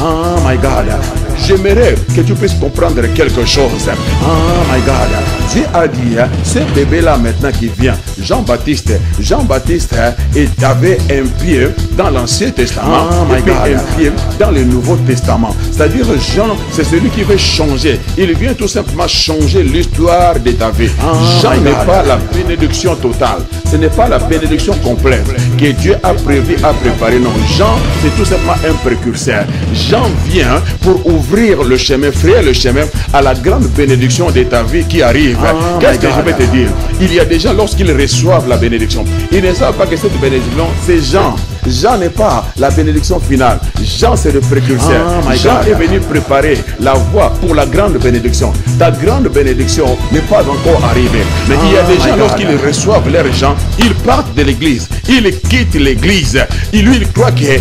Oh my God. J'aimerais que tu puisses comprendre quelque chose. Oh my God. Dieu a dit, ce bébé-là maintenant qui vient, Jean-Baptiste, avait un pied dans l'Ancien Testament, et puis un pied dans le Nouveau Testament. C'est-à-dire, Jean, c'est celui qui veut changer. Il vient tout simplement changer l'histoire de ta vie. Jean n'est pas la bénédiction totale. Ce n'est pas la bénédiction complète que Dieu a prévu, a préparé. Non, Jean, c'est tout simplement un précurseur. Jean vient pour ouvrir le chemin, frayer le chemin à la grande bénédiction de ta vie qui arrive. Qu'est-ce que je vais te dire? Il y a des gens, lorsqu'ils reçoivent la bénédiction, ils ne savent pas que cette bénédiction, c'est Jean. Jean n'est pas la bénédiction finale. Jean, c'est le précurseur. Jean est venu préparer la voie pour la grande bénédiction. Ta grande bénédiction n'est pas encore arrivée. Mais il y a des gens, lorsqu'ils reçoivent leur Jean, ils partent de l'église. Ils quittent l'église. Lui, il croit qu'il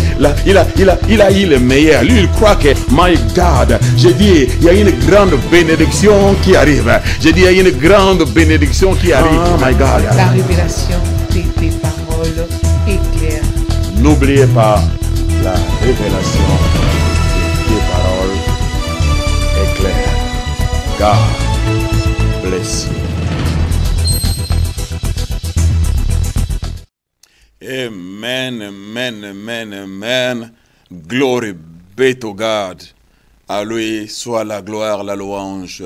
a eu le meilleur. Lui, il croit que, my God, j'ai dit, il y a une grande bénédiction qui arrive. J'ai dit, il y a une grande bénédiction qui arrive. Oh my God. La révélation de tes paroles est claire. N'oubliez pas, la révélation de tes paroles est claire. God bless you. Amen, amen, amen, amen. Glory be to God. À lui soit la gloire, la louange,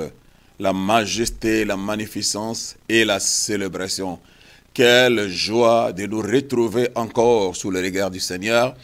la majesté, la magnificence et la célébration. Quelle joie de nous retrouver encore sous le regard du Seigneur,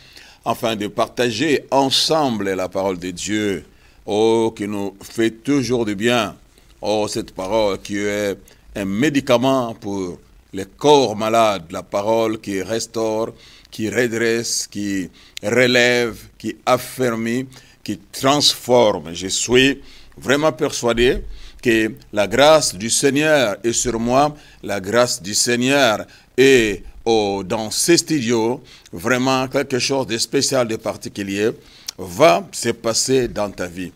afin de partager ensemble la parole de Dieu. Oh, qui nous fait toujours du bien. Oh, cette parole qui est un médicament pour les corps malades. La parole qui restaure, qui redresse, qui relève, qui affermit, qui transforme. Je suis vraiment persuadé que la grâce du Seigneur est sur moi, la grâce du Seigneur est dans ces studios, vraiment quelque chose de spécial, de particulier, va se passer dans ta vie.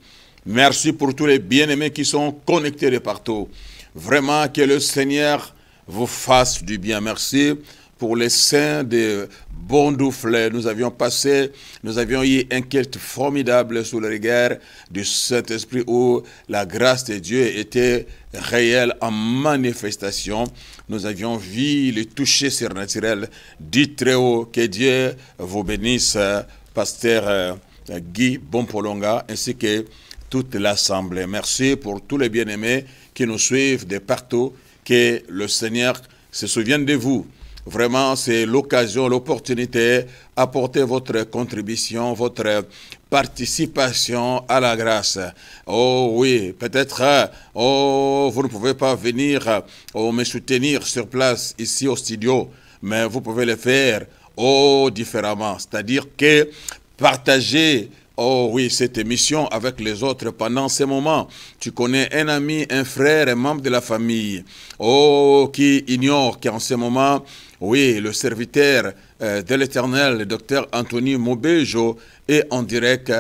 Merci pour tous les bien-aimés qui sont connectés de partout. Vraiment que le Seigneur vous fasse du bien. Merci pour les saints de Bondoufle. Nous avions eu un culte formidable sous le regard du Saint-Esprit où la grâce de Dieu était réelle en manifestation. Nous avions vu le toucher surnaturel du Très-Haut. Que Dieu vous bénisse, pasteur Guy Bompolonga, ainsi que toute l'Assemblée. Merci pour tous les bien-aimés qui nous suivent de partout. Que le Seigneur se souvienne de vous. Vraiment, c'est l'occasion, l'opportunité, apporter votre contribution, votre participation à la grâce. Oh oui, peut-être, vous ne pouvez pas venir me soutenir sur place, ici au studio, mais vous pouvez le faire différemment. C'est-à-dire que partager cette émission avec les autres pendant ces moments. Tu connais un ami, un frère, un membre de la famille, qui ignore qu'en ce moment, le serviteur de l'Éternel, le docteur Anthony Mobejo, est en direct,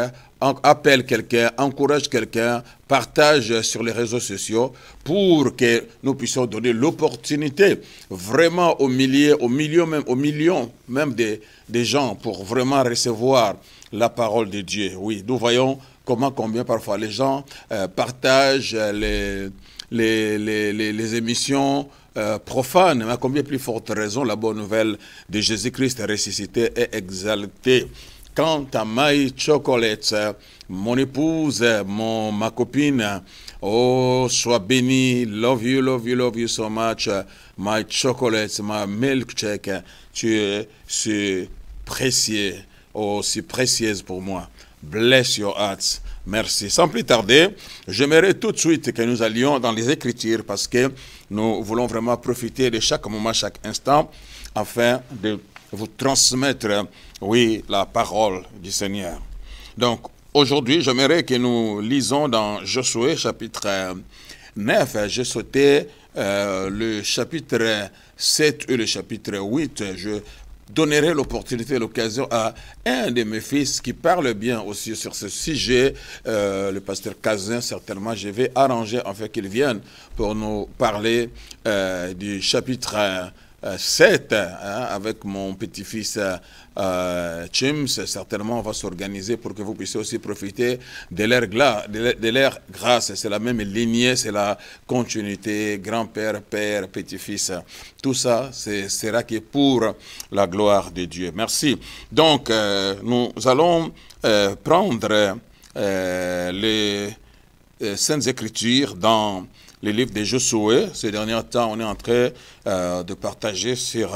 appelle quelqu'un, encourage quelqu'un, partage sur les réseaux sociaux pour que nous puissions donner l'opportunité vraiment aux millions même des gens pour vraiment recevoir la parole de Dieu. Oui, nous voyons combien parfois les gens partagent les émissions profanes, mais à combien plus forte raison la bonne nouvelle de Jésus-Christ ressuscité et exalté. Quant à My Chocolate, mon épouse, ma copine, sois bénie, love you so much, My Chocolate, my milkshake, tu es si précieux, si précieuse pour moi. Bless your hearts. Merci. Sans plus tarder, j'aimerais tout de suite que nous allions dans les Écritures parce que nous voulons vraiment profiter de chaque moment, chaque instant, afin de vous transmettre, la parole du Seigneur. Donc, aujourd'hui, j'aimerais que nous lisons dans Josué, chapitre 9. J'ai sauté le chapitre 7 et le chapitre 8. Je donnerai l'opportunité, l'occasion à un de mes fils qui parle bien aussi sur ce sujet, le pasteur Cazin, certainement. Je vais arranger en fait qu'il vienne pour nous parler du chapitre 7, avec mon petit-fils Chims, certainement on va s'organiser pour que vous puissiez aussi profiter de leur grâce. C'est la même lignée, c'est la continuité, grand-père, père, petit-fils. Tout ça, sera que pour la gloire de Dieu. Merci. Donc, nous allons prendre les Saintes Écritures dans les livres de Josué. Ces derniers temps, on est en train de partager sur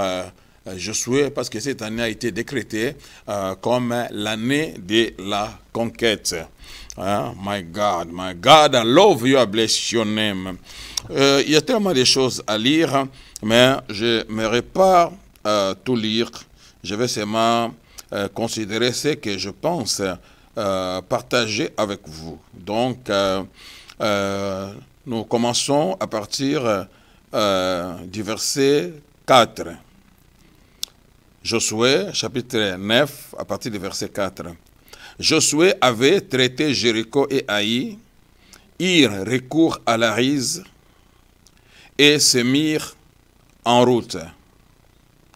Josué parce que cette année a été décrétée comme l'année de la conquête. My God, I love you, I bless your name. Il y a tellement de choses à lire, mais je n'aimerais pas tout lire. Je vais seulement considérer ce que je pense partager avec vous. Donc, nous commençons à partir du verset 4. Josué, chapitre 9, à partir du verset 4. Josué avait traité Jéricho et Haï, eurent recours à la rise et se mirent en route.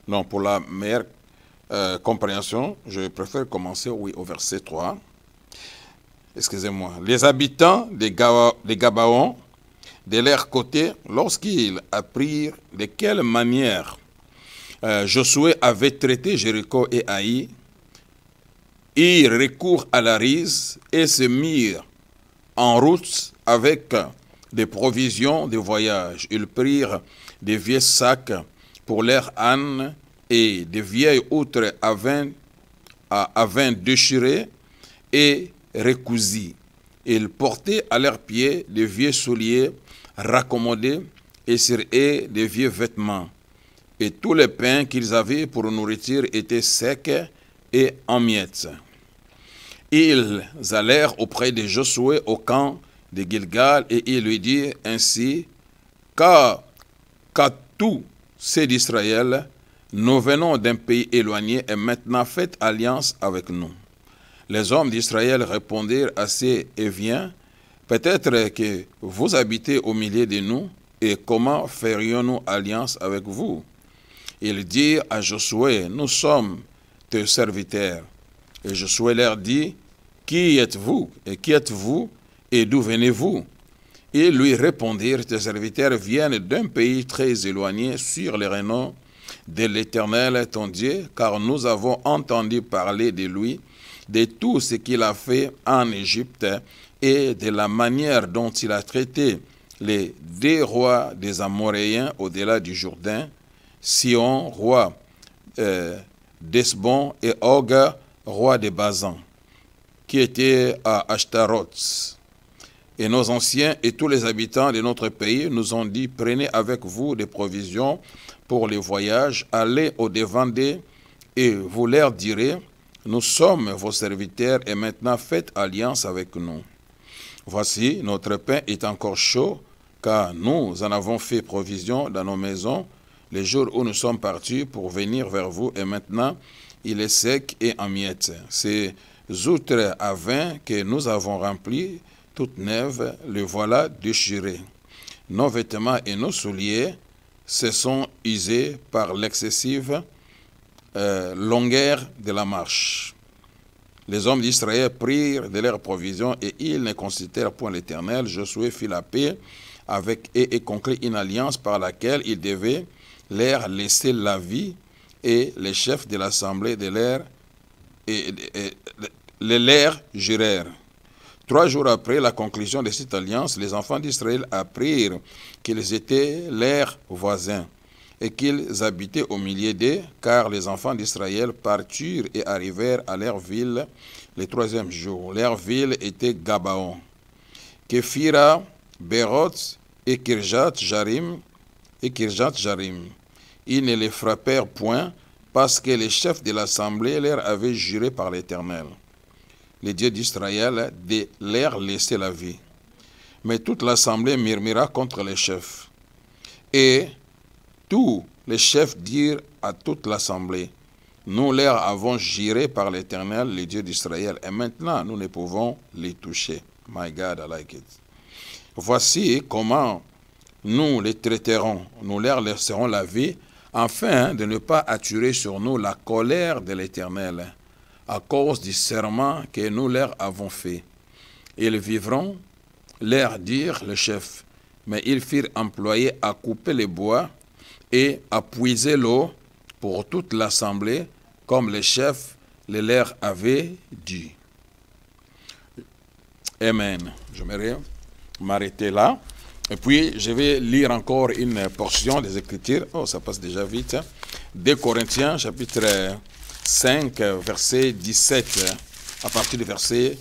Non, pour la meilleure compréhension, je préfère commencer, au verset 3. Excusez-moi. Les habitants des Gabaon, de leur côté, lorsqu'ils apprirent de quelle manière Josué avait traité Jéricho et Haï, ils recourent à la rise et se mirent en route avec des provisions de voyage. Ils prirent des vieux sacs pour leurs ânes et des vieilles outres à vin déchirées et recousis. Ils portaient à leurs pieds des vieux souliers raccommodés et sur eux des vieux vêtements. Et tous les pains qu'ils avaient pour nourriture étaient secs et en miettes. Ils allèrent auprès de Josué au camp de Gilgal et ils lui dirent ainsi, qu'à tous ceux d'Israël, nous venons d'un pays éloigné et maintenant faites alliance avec nous. Les hommes d'Israël répondirent à ces Éviens, peut-être que vous habitez au milieu de nous, et comment ferions-nous alliance avec vous? Ils dirent à Josué, nous sommes tes serviteurs. Et Josué leur dit, qui êtes-vous? Et qui êtes-vous? Et d'où venez-vous? Ils lui répondirent, tes serviteurs viennent d'un pays très éloigné sur les renom de l'Éternel ton Dieu, car nous avons entendu parler de lui, de tout ce qu'il a fait en Égypte et de la manière dont il a traité les deux rois des Amoréens au-delà du Jourdain, Sion, roi d'Esbon, et Og, roi de Bazan, qui était à Ashtaroth. Et nos anciens et tous les habitants de notre pays nous ont dit, prenez avec vous des provisions pour les voyages, allez au-devant d'eux et vous leur direz, nous sommes vos serviteurs et maintenant faites alliance avec nous. Voici, notre pain est encore chaud, car nous en avons fait provision dans nos maisons les jours où nous sommes partis pour venir vers vous, et maintenant il est sec et en miettes. Ces outres à vin que nous avons remplis, toutes neuves, le voilà déchiré. Nos vêtements et nos souliers se sont usés par l'excessive longueur de la marche. Les hommes d'Israël prirent de leurs provisions et ils ne consultèrent point l'Éternel. Josué fit la paix avec eux et conclut une alliance par laquelle il devait leur laisser la vie, et les chefs de l'assemblée de l'air les leur jurèrent. 3 jours après la conclusion de cette alliance, les enfants d'Israël apprirent qu'ils étaient leurs voisins et qu'ils habitaient au milieu d'eux, car les enfants d'Israël partirent et arrivèrent à leur ville le 3e jour. Leur ville était Gabaon, Képhira, Béroth et Kirjat-Jarim. Ils ne les frappèrent point, parce que les chefs de l'assemblée leur avaient juré par l'Éternel, le Dieu d'Israël, de leur laisser la vie. Mais toute l'assemblée murmura contre les chefs. Et tous les chefs dirent à toute l'assemblée, nous leur avons juré par l'Éternel, le Dieu d'Israël, et maintenant nous ne pouvons les toucher. My God, I like it. Voici comment nous les traiterons. Nous leur laisserons la vie afin de ne pas attirer sur nous la colère de l'Éternel, à cause du serment que nous leur avons fait. Ils vivront, leur dirent le chef, mais ils firent employer à couper les bois et à puiser l'eau pour toute l'assemblée, comme le chef le leur avait dit. Amen. J'aimerais m'arrêter là. Et puis, je vais lire encore une portion des Écritures. Oh, ça passe déjà vite. 2 Corinthiens, chapitre 5, verset 17. À partir du verset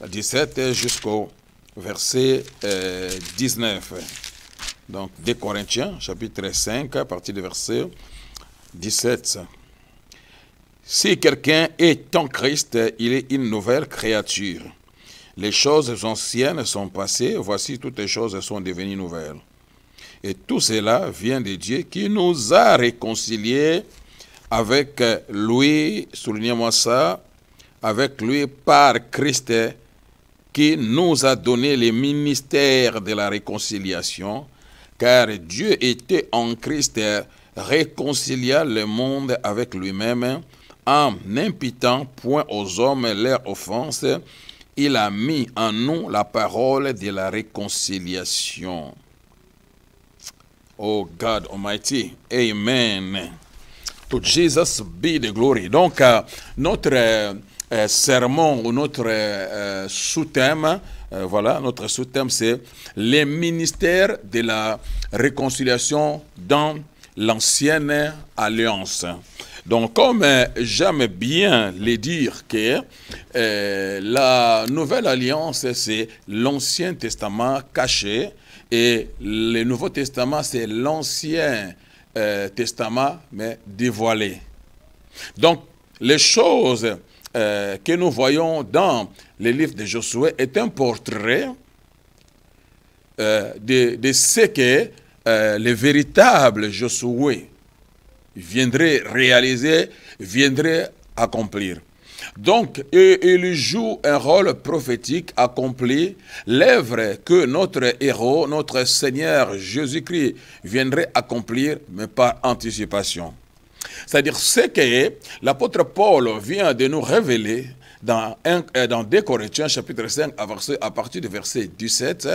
17 jusqu'au verset 19. Donc, 2 Corinthiens, chapitre 5, à partir du verset 17. Si quelqu'un est en Christ, il est une nouvelle créature. Les choses anciennes sont passées, voici toutes les choses sont devenues nouvelles. Et tout cela vient de Dieu qui nous a réconciliés avec lui, soulignez-moi ça, avec lui par Christ, qui nous a donné le ministère de la réconciliation, car Dieu était en Christ, réconciliant le monde avec lui-même, en n'imputant point aux hommes leurs offenses. Il a mis en nous la parole de la réconciliation. Oh God Almighty, Amen. To Jesus be the glory. Donc, notre sermon ou notre sous-thème, voilà, notre sous-thème, c'est les ministères de la réconciliation dans l'ancienne alliance. Donc, comme j'aime bien le dire que la nouvelle alliance, c'est l'Ancien Testament caché et le Nouveau Testament, c'est l'Ancien Testament, mais dévoilé. Donc, les choses que nous voyons dans le livre de Josué est un portrait de ce que le véritable Josué viendrait réaliser, viendrait accomplir. Donc, il joue un rôle prophétique accompli, l'œuvre que notre héros, notre Seigneur Jésus-Christ viendrait accomplir, mais par anticipation. C'est-à-dire ce que l'apôtre Paul vient de nous révéler dans 2 Corinthiens chapitre 5 à partir du verset 17.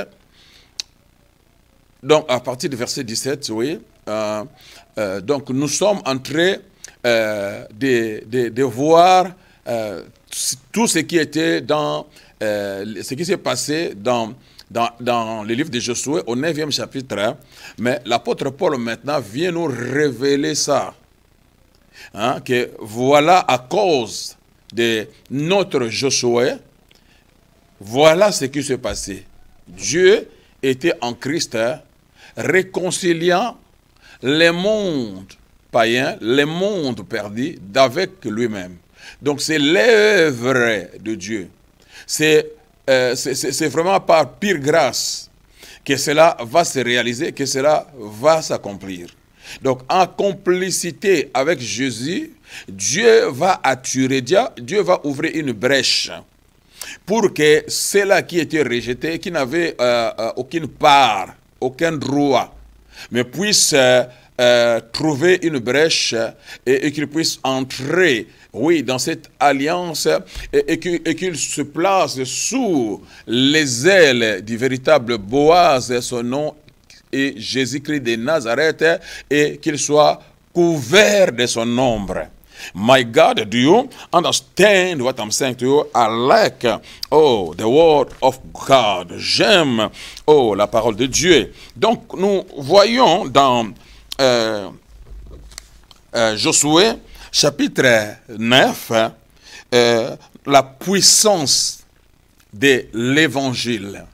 Donc, à partir du verset 17, oui, donc nous sommes en train de voir tout ce qui était dans ce qui s'est passé dans le livre de Josué au 9e chapitre, mais l'apôtre Paul maintenant vient nous révéler ça, hein, que voilà, à cause de notre Josué, voilà ce qui s'est passé. Dieu était en Christ, réconciliant le monde païen, le monde perdu d'avec lui-même. Donc c'est l'œuvre de Dieu. C'est vraiment par pure grâce que cela va se réaliser, que cela va s'accomplir. Donc en complicité avec Jésus, Dieu va attirer, Dieu va ouvrir une brèche pour que ceux-là qui étaient rejetés, qui n'avaient aucune part, aucun droit, mais puissent trouver une brèche et qu'ils puissent entrer, oui, dans cette alliance et qu'ils se placent sous les ailes du véritable Boaz, son nom est Jésus-Christ de Nazareth, et qu'ils soient couverts de son ombre. My God, do you understand what I'm saying to you? I like, the word of God. J'aime, la parole de Dieu. Donc, nous voyons dans Josué, chapitre 9, la puissance de l'évangile,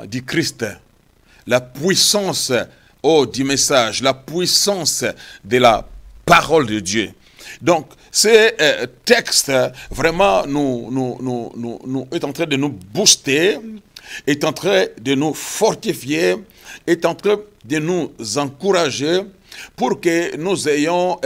du Christ. La puissance, du message, la puissance de la parole de Dieu. Donc, ce texte, vraiment, est en train de nous booster, est en train de nous fortifier, est en train de nous encourager pour que nous ayons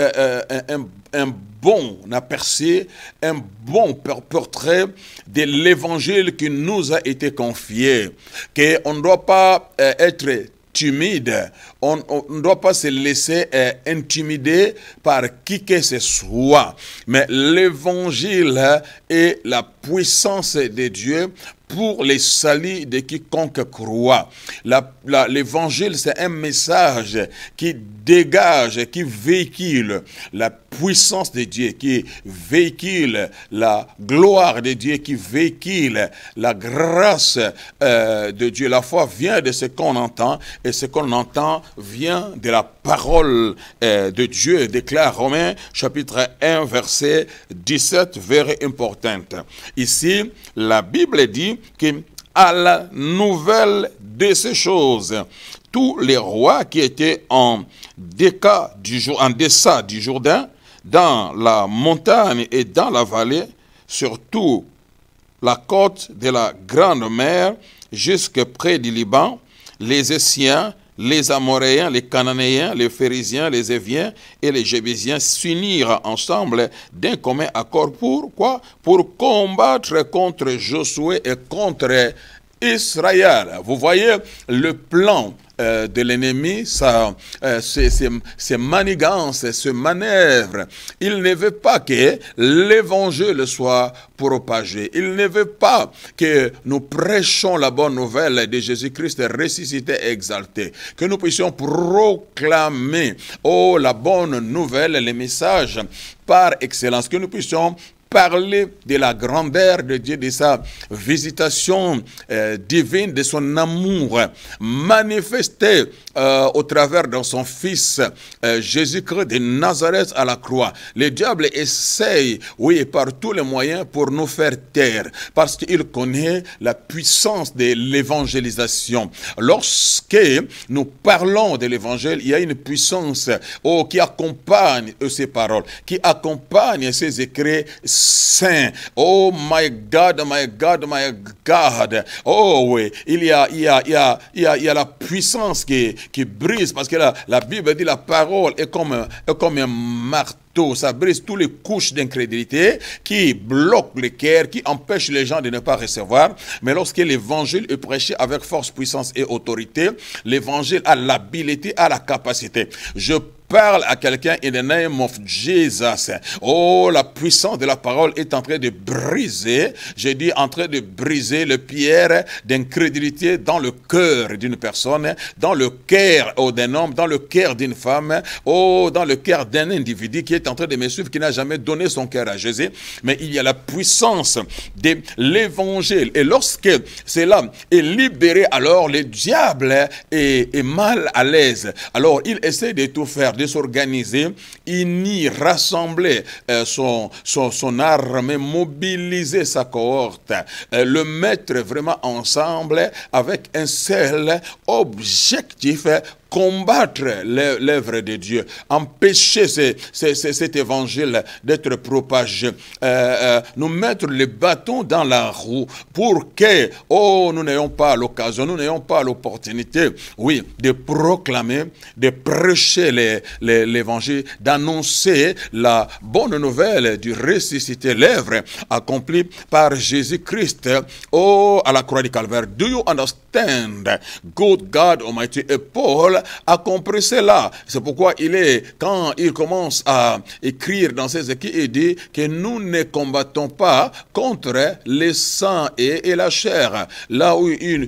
un bon aperçu, un bon portrait de l'évangile qui nous a été confié. Qu'on ne doit pas être timide. On ne doit pas se laisser intimider par qui que ce soit. Mais l'évangile est la puissance de Dieu pour les saluts de quiconque croit. L'évangile, c'est un message qui dégage, qui véhicule la puissance de Dieu, qui véhicule la gloire de Dieu, qui véhicule la grâce de Dieu. La foi vient de ce qu'on entend, et ce qu'on entend vient de la parole de Dieu, déclare Romains chapitre 1, verset 17, very important. Ici, la Bible dit qu'à la nouvelle de ces choses, tous les rois qui étaient en deçà du Jourdain, dans la montagne et dans la vallée, surtout la côte de la grande mer, jusque près du Liban, les Essiens, les Amoréens, les Cananéens, les Phérésiens, les Éviens et les Jébusiens s'unirent ensemble d'un commun accord. Pourquoi? Pour combattre contre Josué et contre Israël. Vous voyez le plan de l'ennemi, ces manigances, ce manœuvre. Il ne veut pas que l'évangile soit propagé. Il ne veut pas que nous prêchions la bonne nouvelle de Jésus-Christ ressuscité et exalté. Que nous puissions proclamer, la bonne nouvelle, les messages par excellence. Que nous puissions parler de la grandeur de Dieu, de sa visitation divine, de son amour manifesté au travers de son Fils Jésus-Christ de Nazareth à la croix. Le diable essaye, oui, par tous les moyens pour nous faire taire, parce qu'il connaît la puissance de l'évangélisation. Lorsque nous parlons de l'évangile, il y a une puissance qui accompagne ces paroles, qui accompagne ces écrits saint. Oh my God, my God, my God. Oh oui, il y a la puissance qui brise, parce que la Bible dit la parole est comme un marteau. Ça brise toutes les couches d'incrédulité qui bloquent le cœur, qui empêchent les gens de ne pas recevoir. Mais lorsque l'évangile est prêché avec force, puissance et autorité, l'évangile a l'habilité, a la capacité. Je parle à quelqu'un in the name of Jesus. Oh, la puissance de la parole est en train de briser, je dis en train de briser le pierre d'incrédulité dans le cœur d'une personne, dans le cœur d'un homme, dans le cœur d'une femme, dans le cœur d'un individu qui est en train de me suivre, qui n'a jamais donné son cœur à Jésus. Mais il y a la puissance de l'évangile. Et lorsque cela est libéré, alors le diable est mal à l'aise. Alors il essaie de tout faire, de s'organiser, unir, rassembler son armée, mobiliser sa cohorte, le mettre vraiment ensemble avec un seul objectif: combattre l'œuvre de Dieu, empêcher cet évangile d'être propagé, nous mettre le bâton dans la roue pour que, nous n'ayons pas l'occasion, nous n'ayons pas l'opportunité, oui, de proclamer, de prêcher l'évangile, d'annoncer la bonne nouvelle du ressuscité, l'œuvre accomplie par Jésus-Christ, à la croix du Calvaire. Do you understand? Good God Almighty. Et Paul a compris cela. C'est pourquoi quand il commence à écrire dans ses écrits, il dit que nous ne combattons pas contre le sang et la chair. Là où il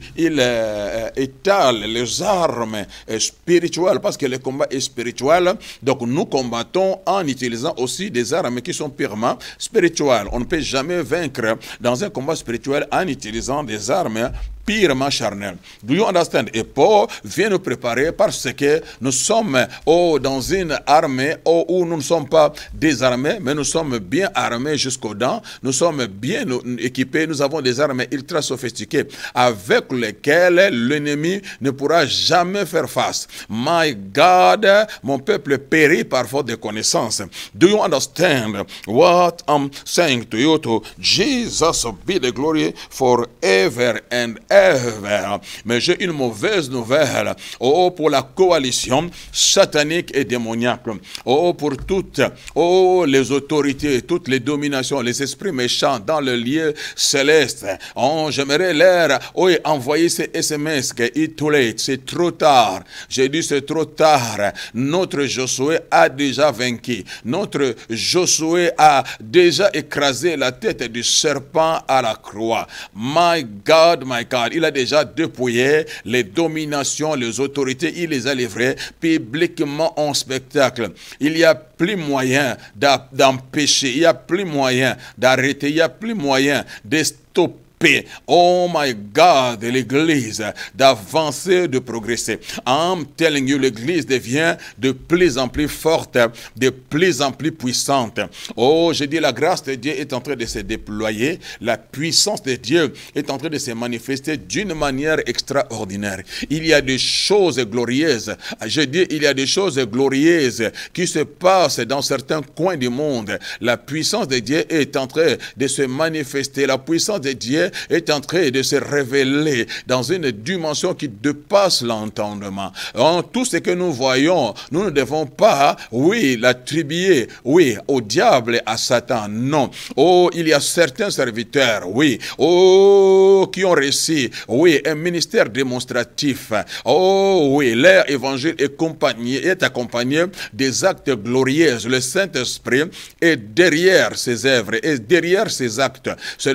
étale les armes spirituelles, parce que le combat est spirituel, donc nous combattons en utilisant aussi des armes qui sont purement spirituelles. On ne peut jamais vaincre dans un combat spirituel en utilisant des armes purement charnel. Do you understand? Et Paul vient nous préparer parce que nous sommes dans une armée où nous ne sommes pas désarmés, mais nous sommes bien armés jusqu'aux dents. Nous sommes bien équipés. Nous avons des armes ultra sophistiquées avec lesquelles l'ennemi ne pourra jamais faire face. My God, mon peuple périt par faute de connaissance. Do you understand what I'm saying to you? To Jesus be the glory forever and whatsoever. Mais j'ai une mauvaise nouvelle. Oh, pour la coalition satanique et démoniaque. Oh, pour toutes, oh, les autorités, toutes les dominations, les esprits méchants dans le lieu céleste. Oh, j'aimerais leur, oh, envoyer ces SMS que too late, c'est trop tard. J'ai dit c'est trop tard. Notre Josué a déjà vaincu. Notre Josué a déjà écrasé la tête du serpent à la croix. My God, il a déjà dépouillé les dominations, les autorités, il les a livrées publiquement en spectacle. Il n'y a plus moyen d'empêcher, il n'y a plus moyen d'arrêter, il n'y a plus moyen de stopper. Oh my God, l'église d'avancer, de progresser. I'm telling you, l'église devient de plus en plus forte, de plus en plus puissante. Oh, je dis, la grâce de Dieu est en train de se déployer, la puissance de Dieu est en train de se manifester d'une manière extraordinaire. Il y a des choses glorieuses, je dis, il y a des choses glorieuses qui se passent dans certains coins du monde. La puissance de Dieu est en train de se manifester, la puissance de Dieu est en train de se révéler dans une dimension qui dépasse l'entendement. Tout ce que nous voyons, nous ne devons pas, oui, l'attribuer, oui, au diable et à Satan. Non. Oh, il y a certains serviteurs, oui, oh, qui ont réussi, oui, un ministère démonstratif. Oh, oui, leur évangile est accompagné des actes glorieux. Le Saint-Esprit est derrière ses œuvres et derrière ses actes. C'est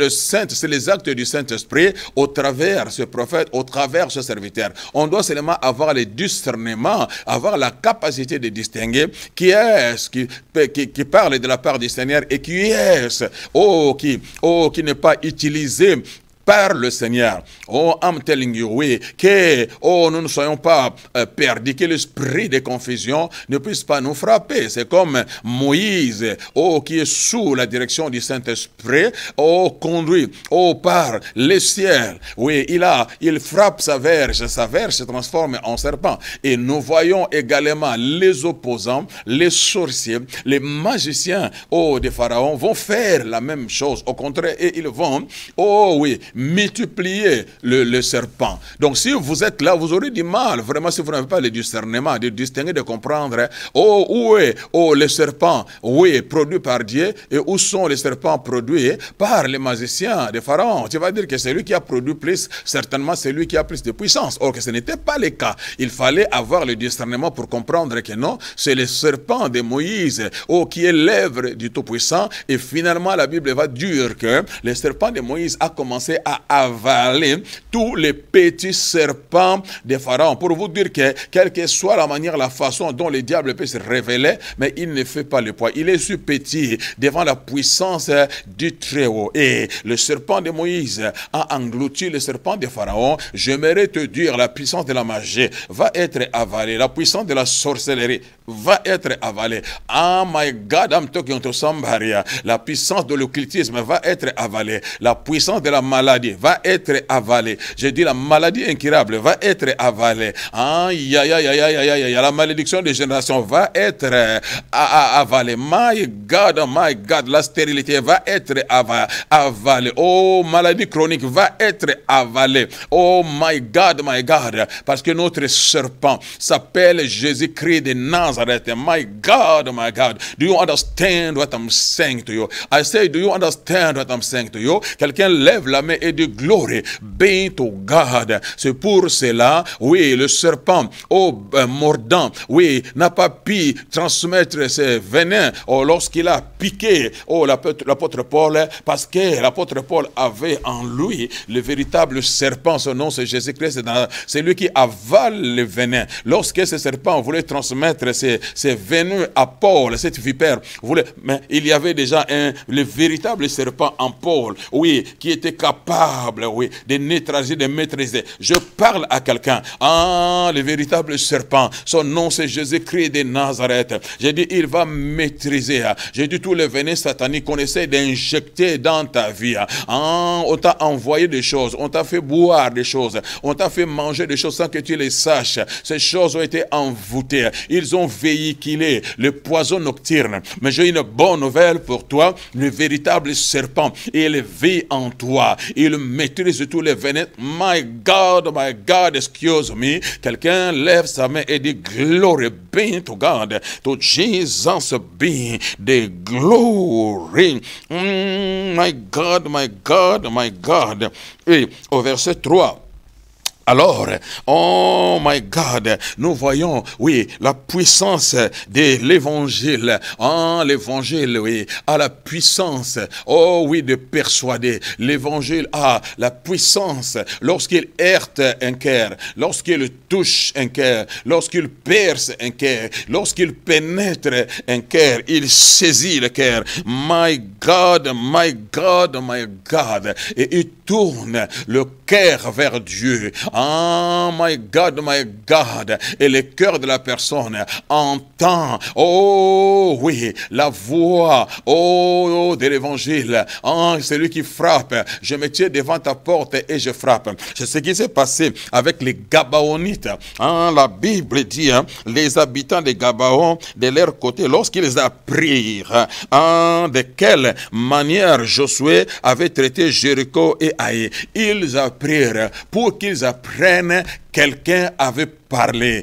les actes du Saint-Esprit au travers ce prophète, au travers ce serviteur. On doit seulement avoir le discernement, avoir la capacité de distinguer qui est-ce qui parle de la part du Seigneur et qui est-ce qui n'est pas utilisé par le Seigneur. Oh, I'm telling you, oui, que nous ne soyons pas perdus, que l'esprit de confusion ne puisse pas nous frapper. C'est comme Moïse, qui est sous la direction du Saint-Esprit, conduit, par les ciels. Oui, il frappe sa verge se transforme en serpent. Et nous voyons également les opposants, les sorciers, les magiciens, des pharaons vont faire la même chose. Au contraire, et ils vont, multiplier le serpent. Donc si vous êtes là, vous aurez du mal, vraiment, si vous n'avez pas le discernement, de distinguer, de comprendre, où est le serpent, produit par Dieu, et où sont les serpents produits par les magiciens de Pharaon. Tu vas dire que c'est lui qui a produit plus, certainement c'est lui qui a plus de puissance. Or que ce n'était pas le cas. Il fallait avoir le discernement pour comprendre que non, c'est le serpent de Moïse, qui est l'œuvre du Tout-Puissant, et finalement la Bible va dire que le serpent de Moïse a commencé à avaler tous les petits serpents de Pharaon. Pour vous dire que, quelle que soit la manière, la façon dont le diable peut se révéler, mais il ne fait pas le poids. Il est si petit devant la puissance du Très-Haut. Et le serpent de Moïse a englouti le serpent de Pharaon. J'aimerais te dire, la puissance de la magie va être avalée. La puissance de la sorcellerie va être avalée. Oh my God, I'm talking to somebody. La puissance de l'occultisme va être avalée. La puissance de la maladie va être avalée. J'ai dit la maladie incurable va être avalée. La malédiction des générations va être avalée. My God, la stérilité va être avalée. Oh, maladie chronique va être avalée. Oh my God, parce que notre serpent s'appelle Jésus-Christ de Nazareth. My God, do you understand what I'm saying to you? I say, do you understand what I'm saying to you? Quelqu'un lève la main et de glory, be to God. C'est pour cela, le serpent, mordant, n'a pas pu transmettre ses venins lorsqu'il a piqué l'apôtre Paul, parce que l'apôtre Paul avait en lui le véritable serpent. Son nom c'est Jésus-Christ, c'est lui qui avale le venin. Lorsque ce serpent voulait transmettre ses venins à Paul, cette vipère mais il y avait déjà le véritable serpent en Paul, qui était capable, de neutraliser, de maîtriser. Je parle à quelqu'un. Le véritable serpent, son nom c'est Jésus-Christ de Nazareth. J'ai dit, il va maîtriser. J'ai dit, tous les venins sataniques qu'on essaie d'injecter dans ta vie. On t'a envoyé des choses, on t'a fait boire des choses, on t'a fait manger des choses sans que tu les saches. Ces choses ont été envoûtées. Ils ont véhiculer le poison nocturne. Mais j'ai une bonne nouvelle pour toi. Le véritable serpent, il vit en toi. Il maîtrise tous les venins. My God, excuse me. Quelqu'un lève sa main et dit, glory be to God. To Jesus be the glory. My God, my God, my God. Et au verset 3. Alors, oh my God, nous voyons, oui, la puissance de l'évangile. L'évangile, oui, a la puissance, oh oui, de persuader. L'évangile a la puissance lorsqu'il heurte un cœur, lorsqu'il touche un cœur, lorsqu'il perce un cœur, lorsqu'il pénètre un cœur, il saisit le cœur. My God, my God, my God. Et il tourne le cœur vers Dieu. Oh my God, et le cœur de la personne entend, oh oui, la voix, oh de l'évangile. Oh, c'est lui qui frappe. Je me tiens devant ta porte et je frappe. C'est ce qui s'est passé avec les Gabaonites. La Bible dit, les habitants des Gabaon, de leur côté, lorsqu'ils apprirent de quelle manière Josué avait traité Jéricho et Haï, ils apprirent pour qu'ils apprennent. Quelqu'un avait parlé,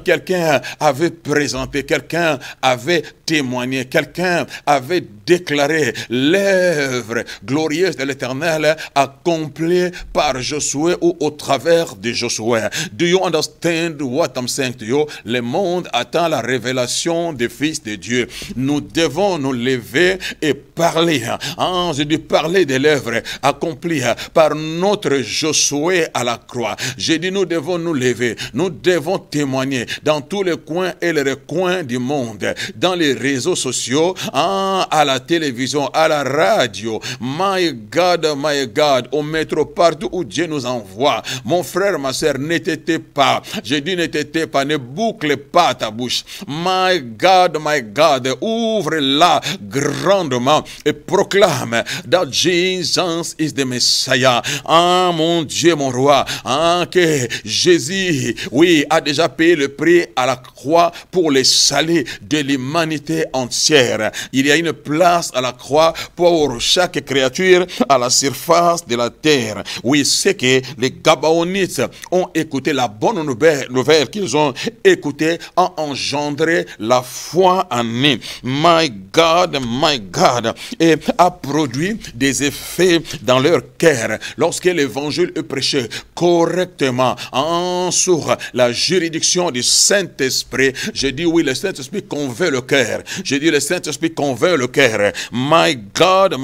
quelqu'un avait présenté, quelqu'un avait témoigné, quelqu'un avait déclaré l'œuvre glorieuse de l'Éternel accomplie par Josué ou au travers de Josué. Do you understand what I'm saying to you? Le monde attend la révélation des fils de Dieu. Nous devons nous lever et parler. Je dis parler de l'œuvre accomplie par notre Josué à la croix. J'ai dit nous devons nous lever, nous devons témoigner dans tous les coins et les recoins du monde, dans les réseaux sociaux, à la télévision, à la radio. My God, au métro, partout où Dieu nous envoie. Mon frère, ma soeur, ne t'étais pas. J'ai dit ne t'étais pas, ne boucle pas ta bouche. My God, ouvre-la grandement et proclame that Jesus is the Messiah. Mon Dieu, mon roi, que Jésus, oui, a déjà payé le prix à la croix pour le salut de l'humanité entière. Il y a une place à la croix pour chaque créature à la surface de la terre. Oui, c'est que les Gabaonites ont écouté la bonne nouvelle qu'ils ont écoutée, a engendré la foi en eux. My God, et a produit des effets dans leur cœur lorsque l'évangile est prêché correctement sur la juridiction du Saint-Esprit. Je dis oui, le Saint-Esprit convainc le cœur. Je dis le Saint-Esprit convainc le cœur. My God,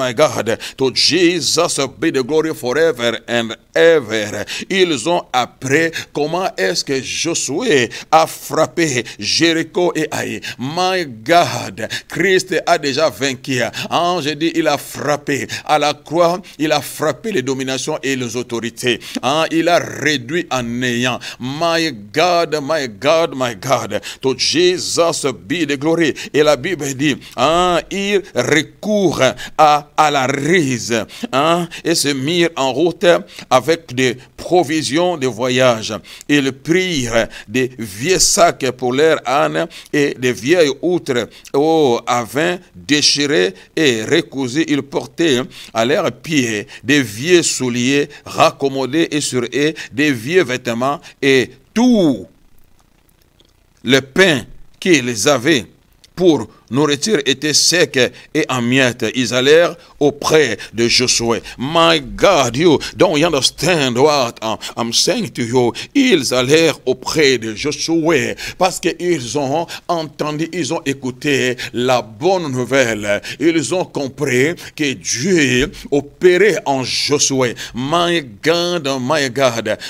to Jesus be the glory forever and ever. Ils ont appris comment est-ce que Josué a frappé Jéricho et Haï. My God, Christ a déjà vaincu. Je dis il a frappé à la croix, il a frappé les dominations et les autorités. Il a réduit en néant. My God, to Jesus be the glory. Et la Bible dit, il recourt à la rise, et se mirent en route avec des provisions de voyage. Ils prirent des vieux sacs pour leurs ânes et des vieilles outres à vin déchirés et recousus. Ils portaient à leurs pieds des vieux souliers raccommodés et sur eux des vieux vêtements, et tout le pain qu'ils avaient pour nourriture était sec et en miettes. Ils allèrent auprès de Josué. My God, you don't understand what I'm saying to you. Ils allèrent auprès de Josué parce qu'ils ont entendu, ils ont écouté la bonne nouvelle. Ils ont compris que Dieu opérait en Josué. My God,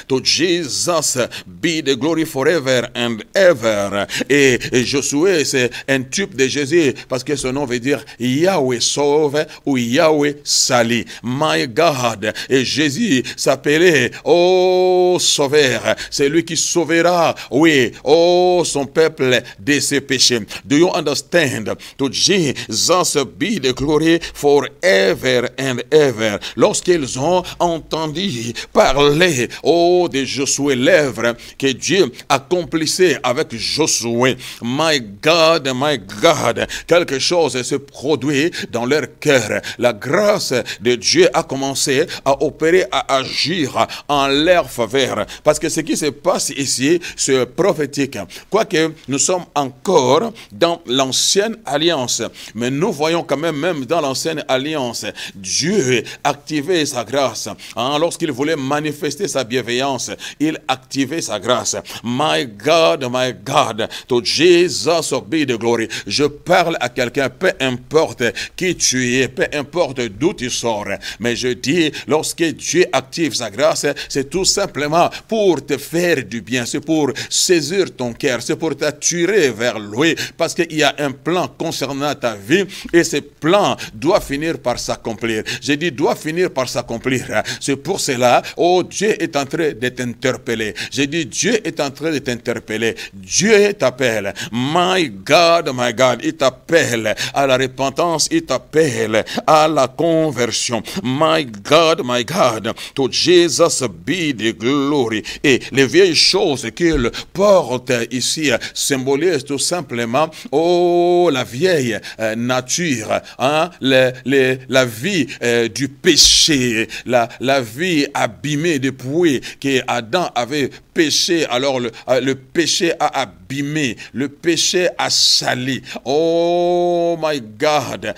to Jesus be the glory forever and ever. Et Josué, c'est un type de Jésus Jésus, parce que son nom veut dire Yahweh sauve ou Yahweh salit. My God. Et Jésus s'appelait, oh, sauveur. C'est lui qui sauvera, oui, oh, son peuple de ses péchés. Do you understand? To Jesus be the glory forever and ever. Lorsqu'ils ont entendu parler, oh, de Josué, l'œuvre que Dieu accomplissait avec Josué, my God, quelque chose se produit dans leur cœur. La grâce de Dieu a commencé à opérer, à agir en leur faveur. Parce que ce qui se passe ici, c'est prophétique. Quoique nous sommes encore dans l'ancienne alliance, mais nous voyons quand même dans l'ancienne alliance, Dieu activait sa grâce. Lorsqu'il voulait manifester sa bienveillance, il activait sa grâce. My God, to Jesus be the glory. Je parle à quelqu'un, peu importe qui tu es, peu importe d'où tu sors, mais je dis, lorsque Dieu active sa grâce, c'est tout simplement pour te faire du bien, c'est pour saisir ton cœur, c'est pour t'attirer vers lui, parce qu'il y a un plan concernant ta vie, et ce plan doit finir par s'accomplir. J'ai dit doit finir par s'accomplir. C'est pour cela, oh, Dieu est en train de t'interpeller. J'ai dit Dieu est en train de t'interpeller. Dieu t'appelle. My God, il t'appelle à la repentance, il t'appelle à la conversion. My God, to Jesus be the glory. Et les vieilles choses qu'il porte ici symbolisent tout simplement, oh, la vieille nature, la vie du péché, la vie abîmée depuis que Adam avait péché. Alors le péché a abîmé, le péché a sali. Oh my God,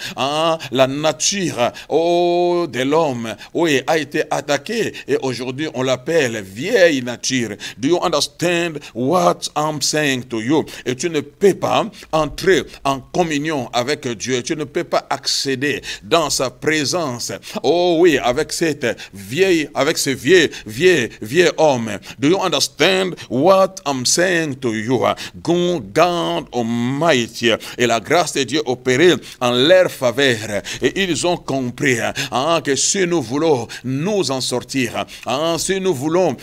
la nature, oh, de l'homme, oui, a été attaquée, et aujourd'hui on l'appelle vieille nature. Do you understand what I'm saying to you? Et tu ne peux pas entrer en communion avec Dieu, tu ne peux pas accéder dans sa présence, oh oui, avec cette vieille, avec ce vieux homme. Do you understand what I'm saying to you? God Almighty. Et la grâce de Dieu opérait en leur faveur, et ils ont compris que si nous voulons nous en sortir, si nous voulons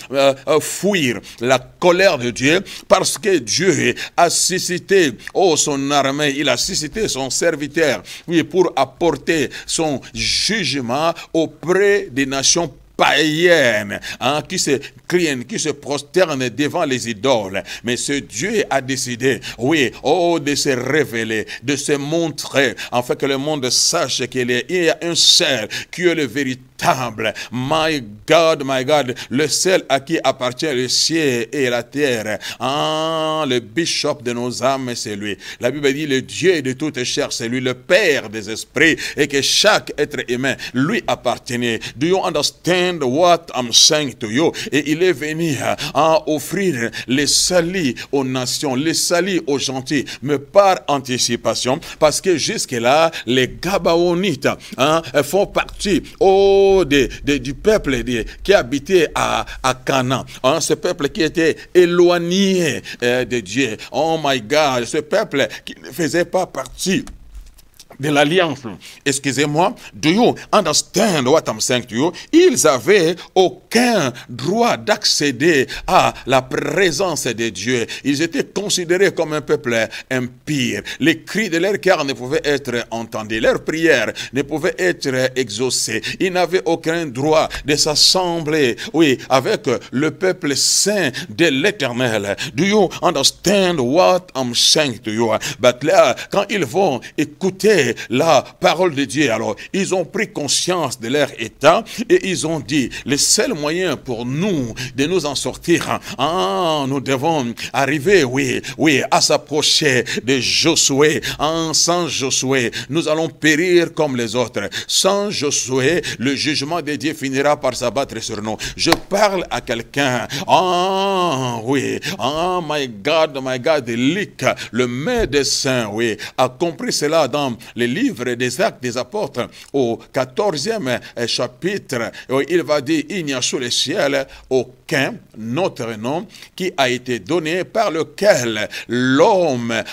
fuir la colère de Dieu, parce que Dieu a suscité, oh, son armée, il a suscité son serviteur, oui, pour apporter son jugement auprès des nations païennes, qui se crient, qui se prosternent devant les idoles. Mais ce Dieu a décidé, oui, oh, de se révéler, de se montrer, afin que le monde sache qu'il y a un seul qui est le véritable. My God, le seul à qui appartient le ciel et la terre. Le bishop de nos âmes, c'est lui. La Bible dit, le Dieu de toute chair, c'est lui, le Père des esprits, et que chaque être humain lui appartenait. Do you understand what I'm saying to you? Et il est venu à offrir les salis aux nations, les salis aux gentils, mais par anticipation, parce que jusque-là, les Gabaonites font partie du peuple qui habitait à Canaan. Ce peuple qui était éloigné de Dieu. Oh my God, ce peuple qui ne faisait pas partie de l'alliance. Excusez-moi. Do you understand what I'm saying to you? Ils avaient aucun droit d'accéder à la présence de Dieu. Ils étaient considérés comme un peuple impie. Les cris de leur cœur ne pouvaient être entendus. Leurs prières ne pouvaient être exaucées. Ils n'avaient aucun droit de s'assembler, oui, avec le peuple saint de l'Éternel. Do you understand what I'm saying to you? But là, quand ils vont écouter la parole de Dieu, alors ils ont pris conscience de leur état, et ils ont dit, le seul moyen pour nous de nous en sortir, nous devons arriver, oui, à s'approcher de Josué. Sans Josué, nous allons périr comme les autres. Sans Josué, le jugement de Dieu finira par s'abattre sur nous. Je parle à quelqu'un, oui, my God, Luc, le médecin, oui, a compris cela dans le livre des Actes des Apôtres, au 14e chapitre, il va dire, il n'y a sous le ciel aucun autre nom qui a été donné par lequel l'homme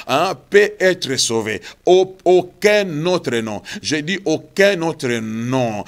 peut être sauvé. Aucun autre nom. Je dis aucun autre nom.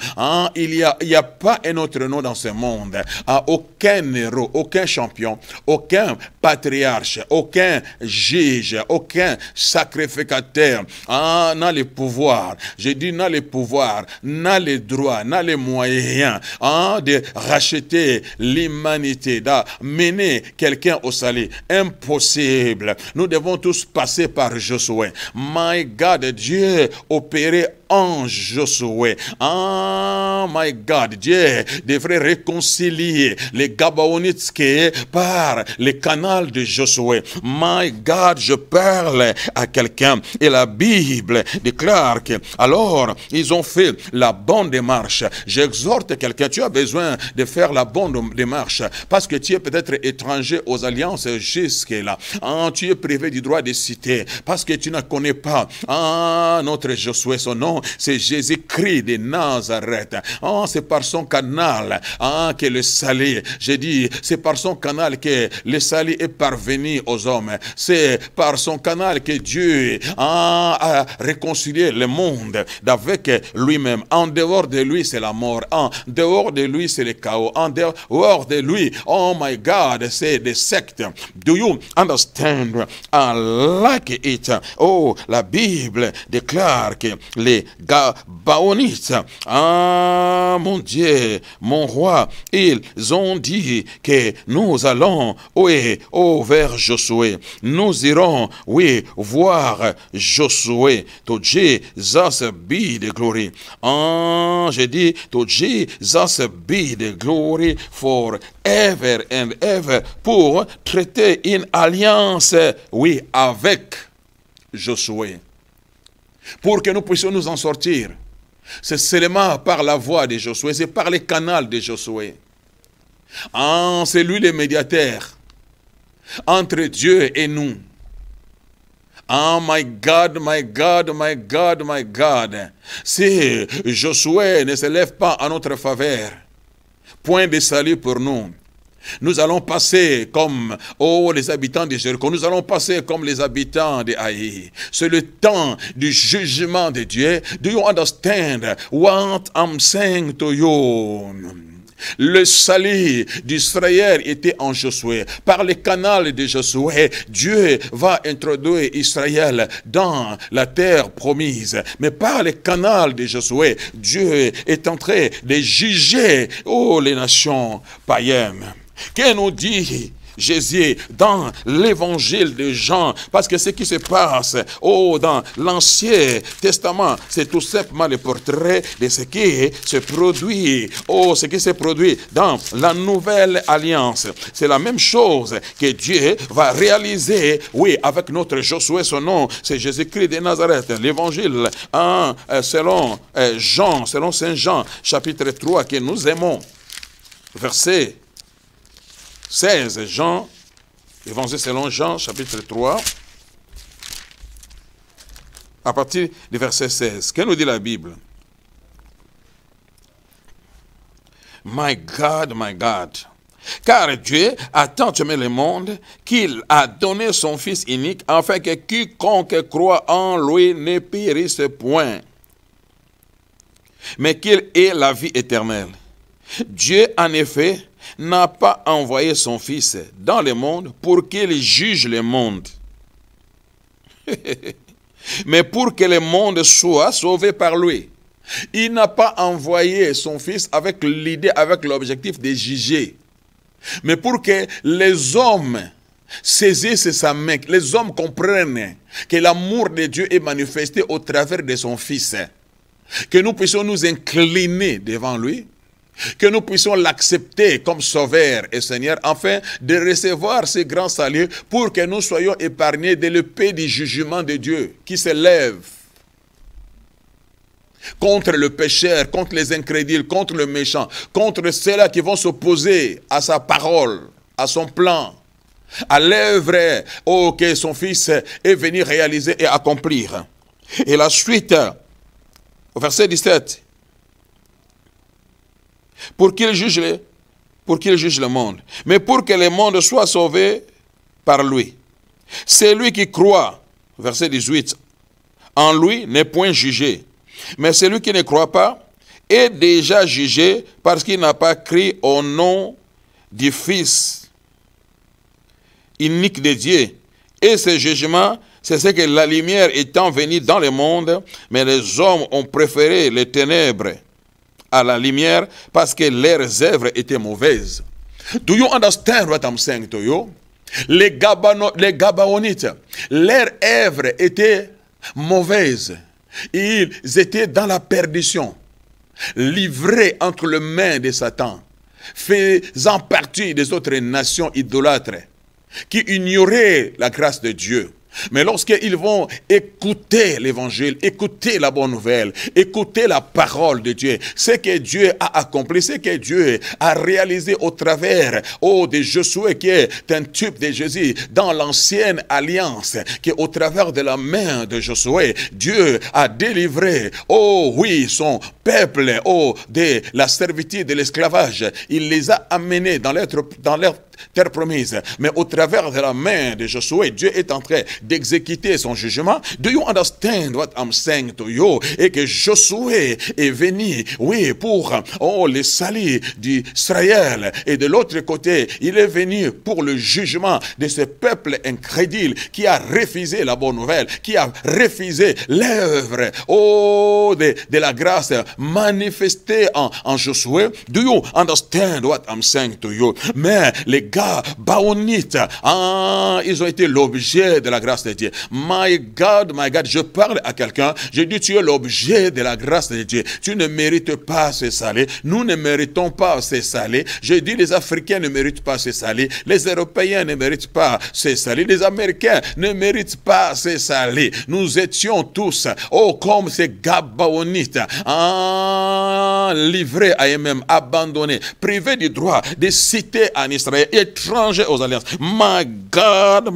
Il n'y a pas un autre nom dans ce monde. Aucun héros, aucun champion, aucun patriarche, aucun juge, aucun sacrificateur n'a le pouvoir. Je dis n'a le pouvoir, n'a le droit, n'a les moyens de racheter l'humanité, d'amener quelqu'un au salut. Impossible. Nous devons tous passer par Josué. My God, Dieu opérait en Josué. My God, Dieu devrait réconcilier les Gabaonites par le canal de Josué. My God, je parle à quelqu'un et la Bible déclare que alors ils ont fait la bonne démarche. J'exhorte quelqu'un, tu as besoin de faire la bonne démarche parce que tu es peut-être étranger aux alliances jusque-là. Tu es privé du droit de citer parce que tu ne connais pas notre Josué, son nom, c'est Jésus-Christ de Nazareth. C'est par son canal que le salut, j'ai dit, c'est par son canal que le salut est parvenu aux hommes. C'est par son canal que Dieu a réconcilié le monde avec lui-même. En dehors de lui, c'est la mort. En dehors de lui, c'est le chaos. En dehors de lui, oh my God, c'est des sectes. Do you understand? I like it. Oh, la Bible déclare que les Gabaonites, mon Dieu, mon roi, ils ont dit que nous allons, vers Josué. Nous irons, voir Josué. To Jesus be the glory. J'ai dit, to Jesus be the glory forever and ever, pour traiter une alliance, avec Josué. Pour que nous puissions nous en sortir. C'est seulement par la voix de Josué, c'est par les canaux de Josué. C'est lui le médiateur entre Dieu et nous. My God, my God, my God, my God. Si Josué ne se lève pas en notre faveur, point de salut pour nous. Nous allons passer comme les habitants de Jéricho. Nous allons passer comme les habitants de Haï. C'est le temps du jugement de Dieu. Do you understand what I'm saying to you? Le salut d'Israël était en Josué. Par le canal de Josué, Dieu va introduire Israël dans la terre promise. Mais par le canal de Josué, Dieu est en train de juger les nations païennes. Que nous dit Jésus dans l'évangile de Jean? Parce que ce qui se passe dans l'Ancien Testament, c'est tout simplement le portrait de ce qui se produit, ce qui se produit dans la nouvelle alliance. C'est la même chose que Dieu va réaliser, avec notre Josué, son nom, c'est Jésus-Christ de Nazareth. L'évangile selon Jean, selon Saint Jean, chapitre 3, que nous aimons, verset 16, Jean, évangile selon Jean, chapitre 3, à partir du verset 16. Que nous dit la Bible? My God, my God. Car Dieu a tant aimé le monde qu'il a donné son Fils unique, afin que quiconque croit en lui ne périsse point, mais qu'il ait la vie éternelle. Dieu, en effet, n'a pas envoyé son Fils dans le monde pour qu'il juge le monde, mais pour que le monde soit sauvé par lui. Il n'a pas envoyé son Fils avec l'idée, avec l'objectif de juger, mais pour que les hommes saisissent sa main, que les hommes comprennent que l'amour de Dieu est manifesté au travers de son Fils, que nous puissions nous incliner devant lui, que nous puissions l'accepter comme Sauveur et Seigneur, afin de recevoir ce grand salut, pour que nous soyons épargnés de l'épée du jugement de Dieu qui s'élève contre le pécheur, contre les incrédules, contre le méchant, contre ceux-là qui vont s'opposer à sa parole, à son plan, à l'œuvre que son Fils est venu réaliser et accomplir. Et la suite, au verset 17. Pour qu'il juge le monde, mais pour que le monde soit sauvé par lui. C'est lui qui croit, verset 18, en lui n'est point jugé. Mais celui qui ne croit pas est déjà jugé parce qu'il n'a pas cru au nom du Fils unique de Dieu. Et ce jugement, c'est ce que la lumière étant venue dans le monde, mais les hommes ont préféré les ténèbres à la lumière parce que leurs œuvres étaient mauvaises. Do you understand what I'm saying to you? Les Gabaonites, leurs œuvres étaient mauvaises. Ils étaient dans la perdition, livrés entre les mains de Satan, faisant partie des autres nations idolâtres qui ignoraient la grâce de Dieu. Mais lorsqu'ils vont écouter l'évangile, écouter la bonne nouvelle, écouter la parole de Dieu, ce que Dieu a accompli, ce que Dieu a réalisé au travers de Josué, qui est un type de Jésus dans l'ancienne alliance, qui au travers de la main de Josué, Dieu a délivré, son peuple, de la servitude, de l'esclavage. Il les a amenés dans leur terre promise. Mais au travers de la main de Josué, Dieu est en train d'exécuter son jugement. Do you understand what I'm saying to you? Et que Josué est venu, pour le salut d'Israël. Et de l'autre côté, il est venu pour le jugement de ce peuple incrédule qui a refusé la bonne nouvelle, qui a refusé l'œuvre de la grâce manifestée en Josué. Do you understand what I'm saying to you? Mais les Gabaonites, ils ont été l'objet de la grâce de Dieu. My God, je parle à quelqu'un, je dis tu es l'objet de la grâce de Dieu. Tu ne mérites pas ce salut. Nous ne méritons pas ce salut. Je dis les Africains ne méritent pas ce salut. Les Européens ne méritent pas ce salut. Les Américains ne méritent pas ce salut. Nous étions tous, comme ces Gabaonites, livrés à eux-mêmes, abandonnés, privés du droit de citer en Israël, étrangers aux alliances. My God,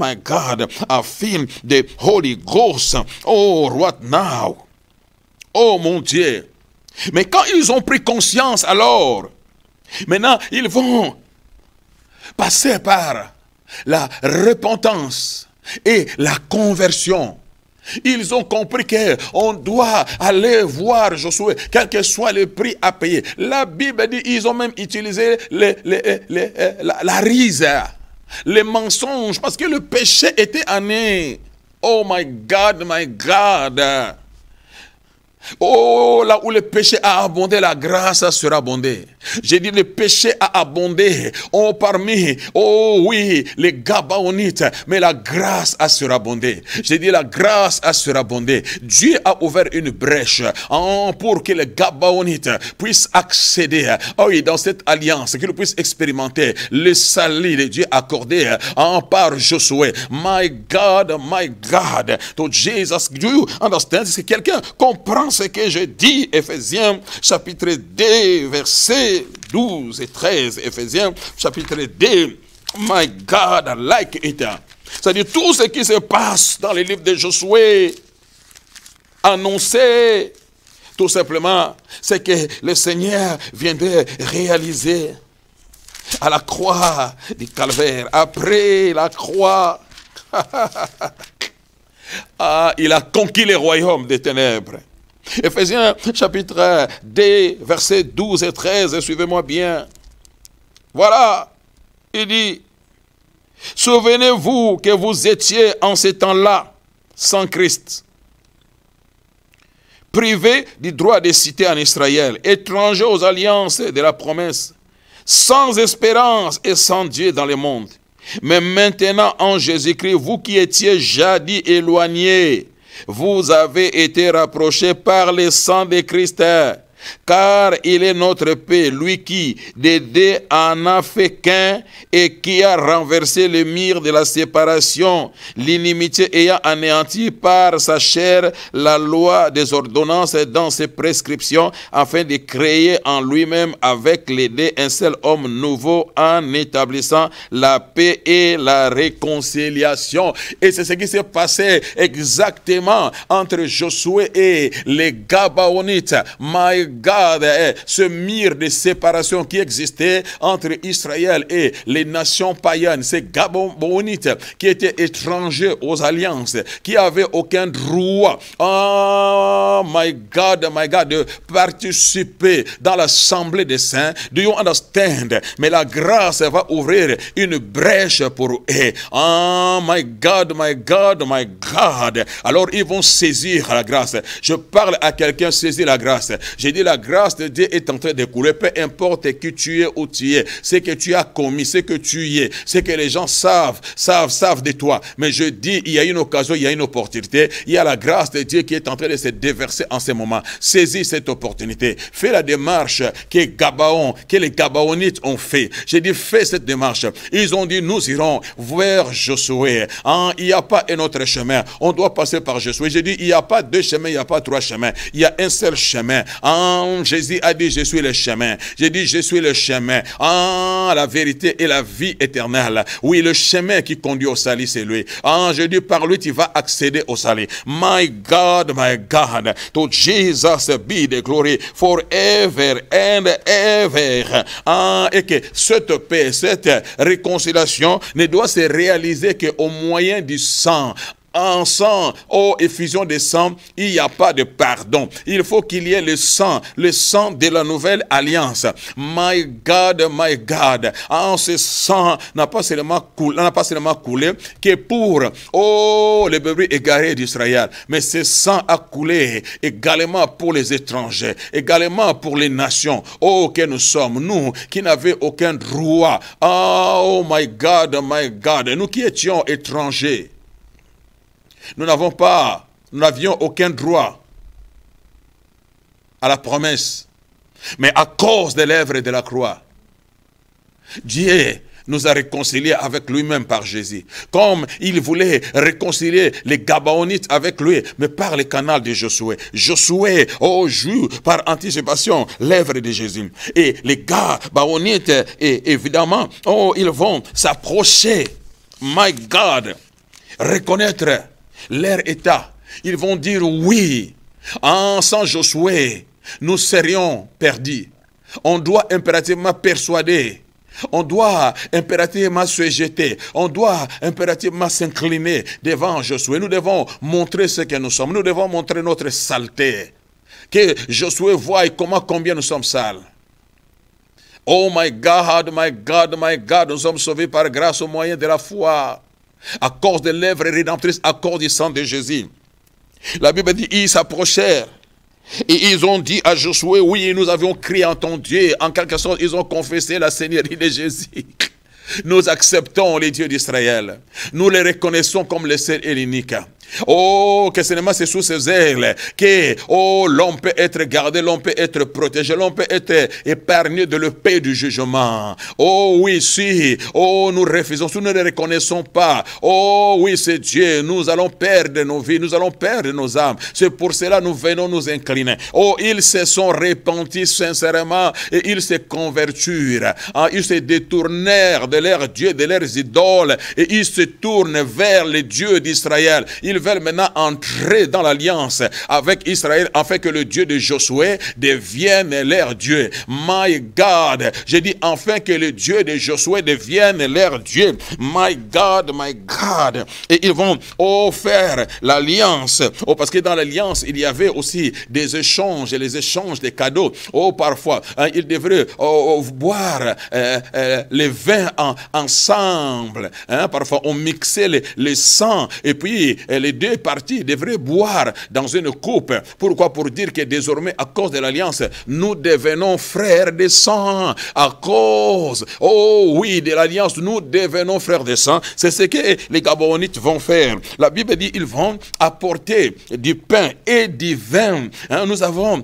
I feel the Holy Ghost. Right now. Mon Dieu. Mais quand ils ont pris conscience, alors, maintenant, ils vont passer par la repentance et la conversion. Ils ont compris qu'on doit aller voir Josué, quel que soit le prix à payer. La Bible dit ils ont même utilisé la ruse, les mensonges, parce que le péché était en eux. Oh my God, my God. Là où le péché a abondé, la grâce sera abondée. J'ai dit le péché a abondé. Parmi, les Gabaonites, mais la grâce a surabondé. J'ai dit la grâce a surabondé. Dieu a ouvert une brèche pour que les Gabaonites puissent accéder dans cette alliance, qu'ils puissent expérimenter le salut de Dieu accordé par Josué. My God, to Jesus. Do you understand? Si quelqu'un comprend ce que je dis, Éphésiens chapitre 2, versets 12 et 13. Éphésiens chapitre 2, my God, I like it. C'est-à-dire tout ce qui se passe dans les livres de Josué, annoncé, tout simplement, c'est que le Seigneur vient de réaliser à la croix du Calvaire. Après la croix, il a conquis les royaumes des ténèbres. Éphésiens chapitre 2, versets 12 et 13, suivez-moi bien. Voilà, il dit, souvenez-vous que vous étiez en ces temps-là sans Christ, privés du droit de citer en Israël, étrangers aux alliances de la promesse, sans espérance et sans Dieu dans le monde. Mais maintenant en Jésus-Christ, vous qui étiez jadis éloignés, vous avez été rapprochés par le sang de Christ, Car il est notre paix, lui qui, des deux, en a fait qu'un et qui a renversé le mur de la séparation, l'inimitié ayant anéanti par sa chair la loi des ordonnances dans ses prescriptions, afin de créer en lui-même avec les deux un seul homme nouveau en établissant la paix et la réconciliation. Et c'est ce qui s'est passé exactement entre Josué et les Gabaonites. My God, ce mur de séparation qui existait entre Israël et les nations païennes, ces Gabaonites qui étaient étrangers aux alliances, qui n'avaient aucun droit, oh my God, de participer dans l'assemblée des saints. Do you understand? Mais la grâce va ouvrir une brèche pour eux. Oh my God, my God, my God. Alors ils vont saisir la grâce. Je parle à quelqu'un, saisir la grâce. J'ai dit la grâce de Dieu est en train de couler, peu importe qui tu es, où tu es, ce que tu as commis, ce que tu es, ce que les gens savent de toi. Mais je dis, il y a une occasion, il y a une opportunité, il y a la grâce de Dieu qui est en train de se déverser en ce moment. Saisis cette opportunité. Fais la démarche que les Gabaonites ont fait. J'ai dit, fais cette démarche. Ils ont dit, nous irons vers Josué. Il n'y a pas un autre chemin. On doit passer par Josué. J'ai dit, il n'y a pas deux chemins, il n'y a pas trois chemins. Il y a un seul chemin. Jésus a dit, je suis le chemin. J'ai dit, je suis le chemin. La vérité et la vie éternelle. Oui, le chemin qui conduit au salut, c'est lui. Je dis, par lui, tu vas accéder au salut. My God, to Jesus be the glory forever and ever. Et que cette paix, cette réconciliation ne doit se réaliser qu'au moyen du sang. En sang, effusion de sang, il n'y a pas de pardon. Il faut qu'il y ait le sang de la nouvelle alliance. My God, ce sang n'a pas seulement coulé que pour les brebis égarés d'Israël, mais ce sang a coulé également pour les étrangers, également pour les nations. Que nous sommes, nous qui n'avions aucun droit. Oh my God, nous qui étions étrangers. Nous n'avions aucun droit à la promesse. Mais à cause de l'œuvre de la croix, Dieu nous a réconciliés avec lui-même par Jésus. Comme il voulait réconcilier les Gabaonites avec lui, mais par le canal de Josué. Josué, joue par anticipation l'œuvre de Jésus. Et les Gabaonites, évidemment, ils vont s'approcher. My God, reconnaître leur état. Ils vont dire oui. Sans Josué, nous serions perdus. On doit impérativement persuader. On doit impérativement se jeter. On doit impérativement s'incliner devant Josué. Nous devons montrer ce que nous sommes. Nous devons montrer notre saleté. Que Josué voie combien nous sommes sales. Oh my God, nous sommes sauvés par grâce au moyen de la foi. À cause de l'œuvre rédemptrice, à cause du sang de Jésus. La Bible dit, ils s'approchèrent. Et ils ont dit à Josué, oui, nous avions crié en ton Dieu. En quelque sorte, ils ont confessé la seigneurie de Jésus. Nous acceptons les dieux d'Israël. Nous les reconnaissons comme le seul et l'unique. Que seulement c'est sous ses ailes que l'homme peut être gardé, l'homme peut être protégé, l'homme peut être épargné de l'épée du jugement. Oui, si nous refusons, si nous ne le reconnaissons pas, oui, c'est Dieu, nous allons perdre nos vies, nous allons perdre nos âmes. C'est pour cela que nous venons nous incliner. Ils se sont repentis sincèrement et ils se convertirent. Ils se détournèrent de leurs dieux, de leurs idoles, et ils se tournent vers les dieux d'Israël. Ils veulent maintenant entrer dans l'alliance avec Israël afin que le Dieu de Josué devienne leur Dieu. My God, j'ai dit afin que le Dieu de Josué devienne leur Dieu. My God, et ils vont faire l'alliance. Parce que dans l'alliance, il y avait aussi des échanges, les échanges des cadeaux. Parfois, ils devraient boire les vins ensemble. Parfois, on mixait le sang et puis les les deux parties devraient boire dans une coupe. Pourquoi? Pour dire que désormais, à cause de l'alliance, nous devenons frères de sang. À cause, oh oui, de l'alliance, nous devenons frères de sang. C'est ce que les Gabaonites vont faire. La Bible dit ils vont apporter du pain et du vin. Hein, nous avons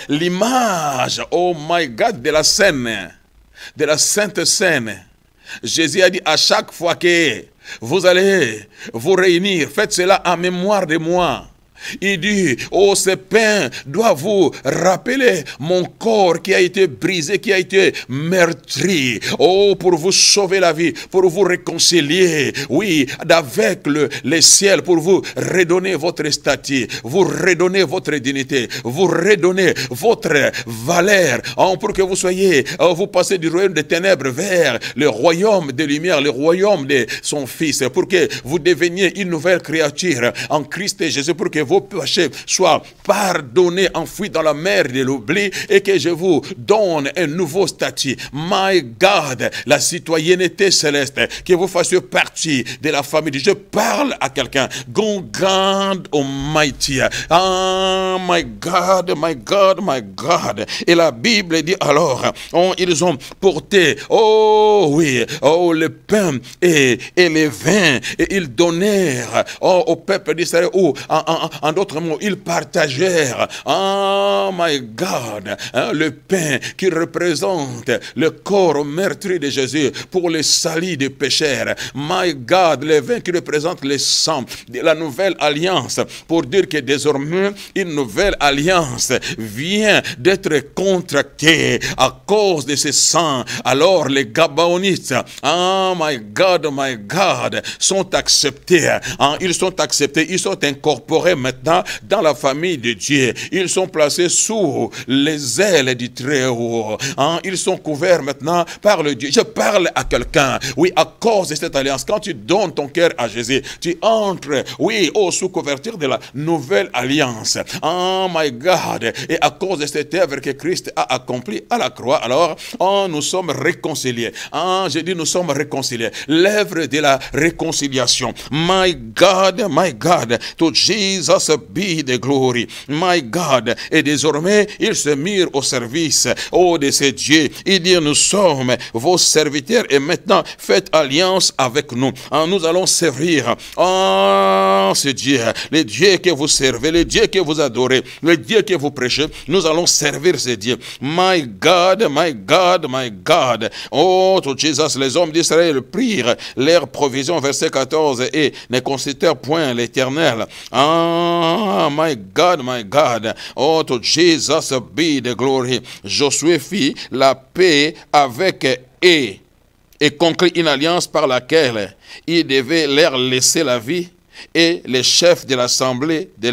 l'image, oh my God, de la scène, de la Sainte Seine. Jésus a dit à chaque fois que vous allez vous réunir, faites cela en mémoire de moi. Il dit, oh, ce pain doit vous rappeler mon corps qui a été brisé, qui a été meurtri. Oh, pour vous sauver la vie, pour vous réconcilier, oui, avec le ciel, pour vous redonner votre statut, vous redonner votre dignité, vous redonner votre valeur, pour que vous soyez, vous passez du royaume des ténèbres vers le royaume des lumières, le royaume de son Fils, pour que vous deveniez une nouvelle créature en Christ Jésus, pour que vos péchés soient pardonnés, enfouis dans la mer de l'oubli, et que je vous donne un nouveau statut. My God, la citoyenneté céleste, que vous fassiez partie de la famille. Je parle à quelqu'un. God Almighty. Ah, my God, my God, my God. Et la Bible dit alors, ils ont porté, oh oui, oh le pain et les vins, et ils donnèrent au peuple d'Israël, ou en d'autres mots, ils partagèrent, oh my God, le pain qui représente le corps meurtri de Jésus pour le salut des pécheurs. My God, le vin qui représente le sang de la nouvelle alliance, pour dire que désormais, une nouvelle alliance vient d'être contractée à cause de ce sang. Alors les Gabaonites, oh my God, sont acceptés. Ils sont acceptés, ils sont incorporés maintenant dans la famille de Dieu. Ils sont placés sous les ailes du Très-Haut. Ils sont couverts maintenant par le Dieu. Je parle à quelqu'un, oui, à cause de cette alliance. Quand tu donnes ton cœur à Jésus, tu entres, oui, sous couverture de la nouvelle alliance. Oh my God. Et à cause de cette œuvre que Christ a accomplie à la croix, alors, nous sommes réconciliés. Je dis, nous sommes réconciliés. L'œuvre de la réconciliation. My God, to Jesus be the glory. My God. Et désormais, ils se mirent au service, de ces dieux. Il dit, nous sommes vos serviteurs et maintenant, faites alliance avec nous. Nous allons servir ce Dieu, les dieux que vous servez, les dieux que vous adorez, les dieux que vous prêchez. Nous allons servir ces dieux. My God. Oh, to Jesus, les hommes d'Israël prirent leur provision, verset 14, et ne considèrent point l'Éternel. My God. Oh, to Jesus be the glory. Josué fit la paix avec eux et conclut une alliance par laquelle il devait leur laisser la vie, et les chefs de l'assemblée les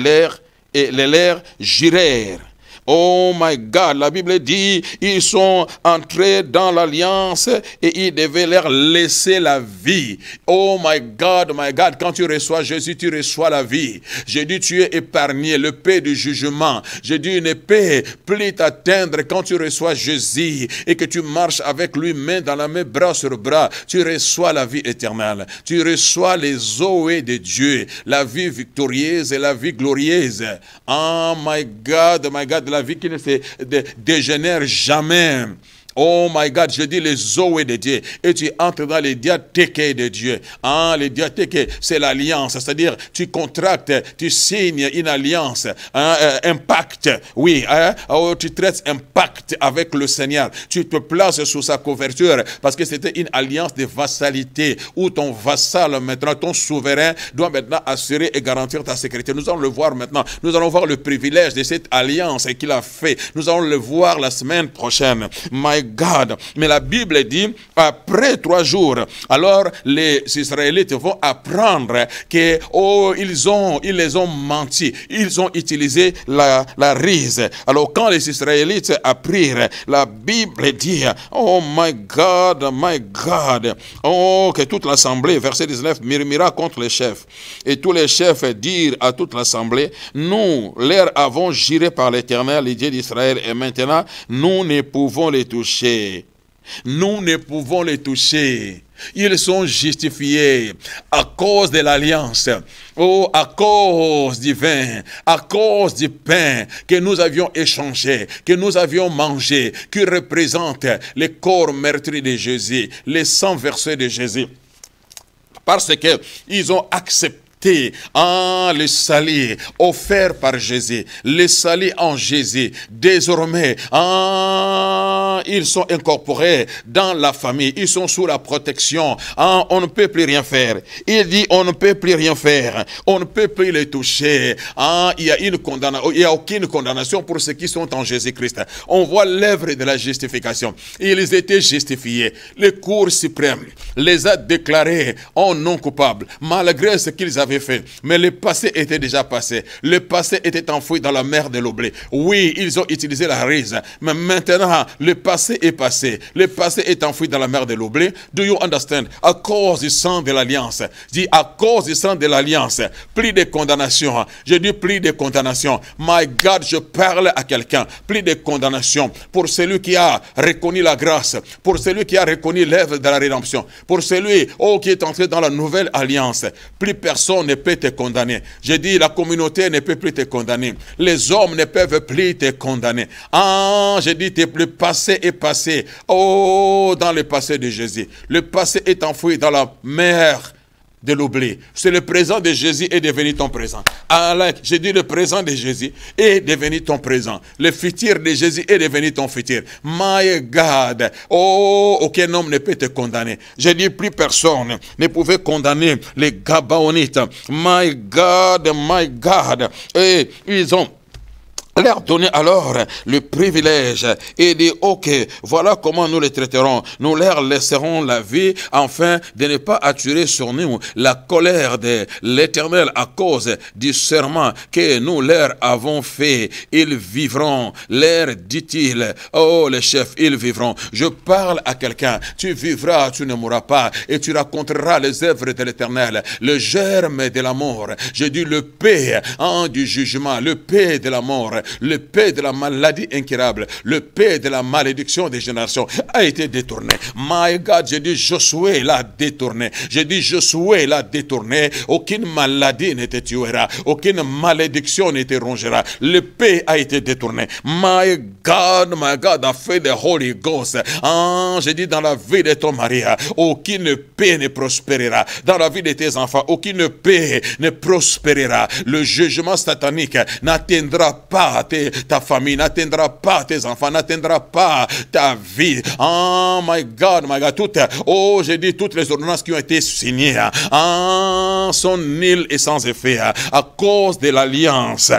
leur jurèrent. Oh my God, la Bible dit, ils sont entrés dans l'alliance et ils devaient leur laisser la vie. Oh my God, quand tu reçois Jésus, tu reçois la vie. J'ai dit, tu es épargné, le paix du jugement. J'ai dit, une paix plus t'atteindre quand tu reçois Jésus et que tu marches avec lui, main dans la main, bras sur bras. Tu reçois la vie éternelle. Tu reçois les zoé de Dieu, la vie victorieuse et la vie glorieuse. Oh my God, la vie qui ne se dégénère jamais. Oh my God, je dis les zoé de Dieu. Et tu entres dans les diathèques de Dieu. Les diathèques, c'est l'alliance. C'est-à-dire, tu contractes, tu signes une alliance. Un pacte. Oui, tu traites un pacte avec le Seigneur. Tu te places sous sa couverture parce que c'était une alliance de vassalité où ton vassal, maintenant, ton souverain, doit maintenant assurer et garantir ta sécurité. Nous allons le voir maintenant. Nous allons voir le privilège de cette alliance qu'il a fait. Nous allons le voir la semaine prochaine. My God. Mais la Bible dit, après 3 jours, alors les Israélites vont apprendre que, ils les ont menti. Ils ont utilisé la ruse. Alors quand les Israélites apprirent, la Bible dit, oh my God, que toute l'assemblée, verset 19, murmura contre les chefs. Et tous les chefs dirent à toute l'assemblée, nous leur avons juré par l'Éternel, le Dieu d'Israël, et maintenant nous ne pouvons les toucher. Nous ne pouvons les toucher. Ils sont justifiés à cause de l'alliance, oh, à cause du vin, à cause du pain que nous avions échangé, que nous avions mangé, qui représente le corps meurtri de Jésus, le sang versé de Jésus. Parce qu'ils ont accepté le salut offert par Jésus, le salut en Jésus. Désormais, ils sont incorporés dans la famille, ils sont sous la protection. On ne peut plus rien faire. Il dit, on ne peut plus rien faire, on ne peut plus les toucher. Il n'y a aucune condamnation pour ceux qui sont en Jésus-Christ. On voit l'œuvre de la justification. Ils étaient justifiés. Le cour suprême les a déclarés en non coupables, malgré ce qu'ils avaient fait. Mais le passé était déjà passé. Le passé était enfoui dans la mer de l'oubli. Oui, ils ont utilisé la ruse, mais maintenant, le passé est passé. Le passé est enfoui dans la mer de l'oubli. Do you understand? À cause du sang de l'alliance. Je dis, à cause du sang de l'alliance, plus de condamnation. Je dis plus de condamnation. My God, je parle à quelqu'un. Plus de condamnation pour celui qui a reconnu la grâce, pour celui qui a reconnu l'œuvre de la rédemption, pour celui qui est entré dans la nouvelle alliance. Plus personne ne peut te condamner. Je dis, la communauté ne peut plus te condamner. Les hommes ne peuvent plus te condamner. Je dis, le passé est passé. Oh, dans le passé de Jésus. Le passé est enfoui dans la mer de l'oubli. C'est le présent de Jésus est devenu ton présent. J'ai dit, le présent de Jésus est devenu ton présent. Le futur de Jésus est devenu ton futur. My God. Oh, aucun homme ne peut te condamner. J'ai dit, plus personne ne pouvait condamner les Gabaonites. My God, my God. Et ils ont leur donner alors le privilège et dire, ok, voilà comment nous les traiterons. Nous leur laisserons la vie afin de ne pas attirer sur nous la colère de l'Éternel à cause du serment que nous leur avons fait. Ils vivront, leur dit-il. Oh, les chefs, ils vivront. Je parle à quelqu'un. Tu vivras, tu ne mourras pas et tu raconteras les œuvres de l'Éternel, le germe de la mort. Je dis le paix du jugement, le paix de la mort, le paix de la maladie incurable, le paix de la malédiction des générations a été détourné. My God, j'ai dit Josué l'a détourné. J'ai dit Josué l'a détourné. Aucune maladie ne te tuera. Aucune malédiction ne te rongera. Le paix a été détourné. My God, a fait the Holy Ghost. J'ai dit dans la vie de ton mari, aucune paix ne prospérera. Dans la vie de tes enfants, aucune paix ne prospérera. Le jugement satanique n'atteindra pas ta famille, n'atteindra pas tes enfants, n'atteindra pas ta vie. Oh my God, j'ai dit toutes les ordonnances qui ont été signées sont nulles et sans effet à cause de l'alliance.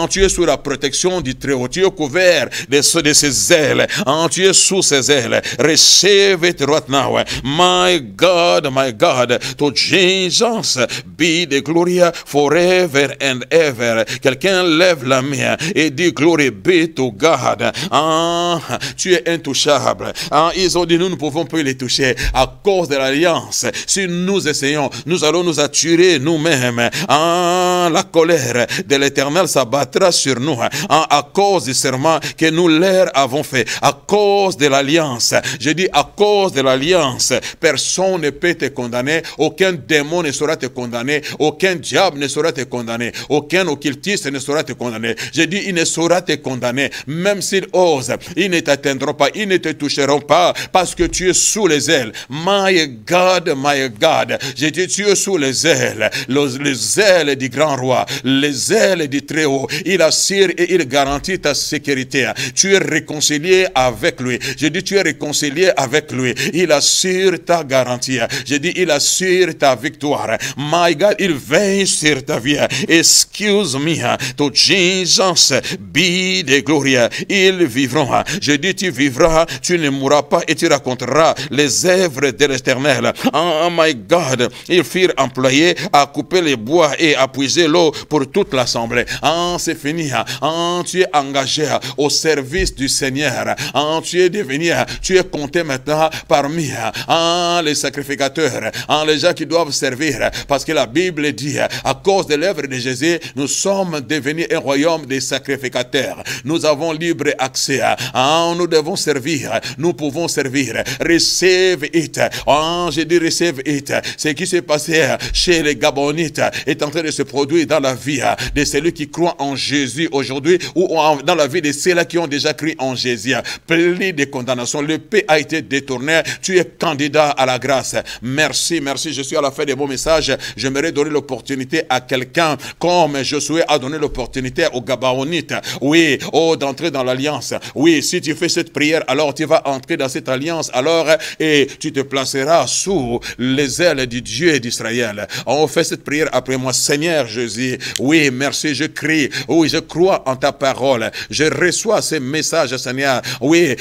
Tu es sous la protection du Très-Haut, tu es couvert de ses ailes, tu es sous ses ailes. Receive it right now. My God, to Jesus be the glory forever and ever. Quelqu'un lève la main et dit glory be to God. Tu es intouchable. Ils ont dit nous ne pouvons plus les toucher à cause de l'alliance. Si nous essayons, nous allons nous attirer nous-mêmes. La colère de l'Éternel s'abattra sur nous à cause du serment que nous leur avons fait, à cause de l'alliance. Je dis à cause de l'alliance, personne ne peut te condamner, aucun démon ne saura te condamner, aucun diable ne saura te condamner, aucun occultiste ne saura te condamner. Je dis il ne saura te condamner, même s'ils osent, ils ne t'atteindront pas, ils ne te toucheront pas, parce que tu es sous les ailes. My God, je dis tu es sous les ailes du grand roi, les ailes du Très-Haut. Il assure et il garantit ta sécurité. Tu es réconcilié avec lui. Je dis tu es réconcilié avec lui. Il assure ta garantie. Je dis il assure ta victoire. My God, il veille sur ta vie. Excuse me, to Jesus be the glory. Ils vivront. Je dis tu vivras, tu ne mourras pas et tu raconteras les œuvres de l'Éternel. Oh my God, ils furent employés à couper les bois et à puiser l'eau pour toute l'assemblée. C'est fini. Tu es engagé au service du Seigneur. Tu es compté maintenant parmi les sacrificateurs, les gens qui doivent servir, parce que la Bible dit, à cause de l'œuvre de Jésus, nous sommes devenus un royaume des sacrificateurs. sacrificateur. Nous avons libre accès. Nous devons servir. Nous pouvons servir. Receive it. J'ai dit receive it. Ce qui s'est passé chez les Gabonites est en train de se produire dans la vie de celui qui croit en Jésus aujourd'hui, ou dans la vie de ceux-là qui ont déjà cru en Jésus. Pli de condamnation. Le paix a été détourné. Tu es candidat à la grâce. Merci, merci. Je suis à la fin de mon message. J'aimerais donner l'opportunité à quelqu'un, comme Josué a donné l'opportunité aux Gabaonites, oui, d'entrer dans l'alliance. Oui, si tu fais cette prière, alors tu vas entrer dans cette alliance, alors, et tu te placeras sous les ailes du Dieu d'Israël. On fait cette prière après moi. Seigneur Jésus, oui, merci, je crie, oui, je crois en ta parole, je reçois ces messages, Seigneur, oui,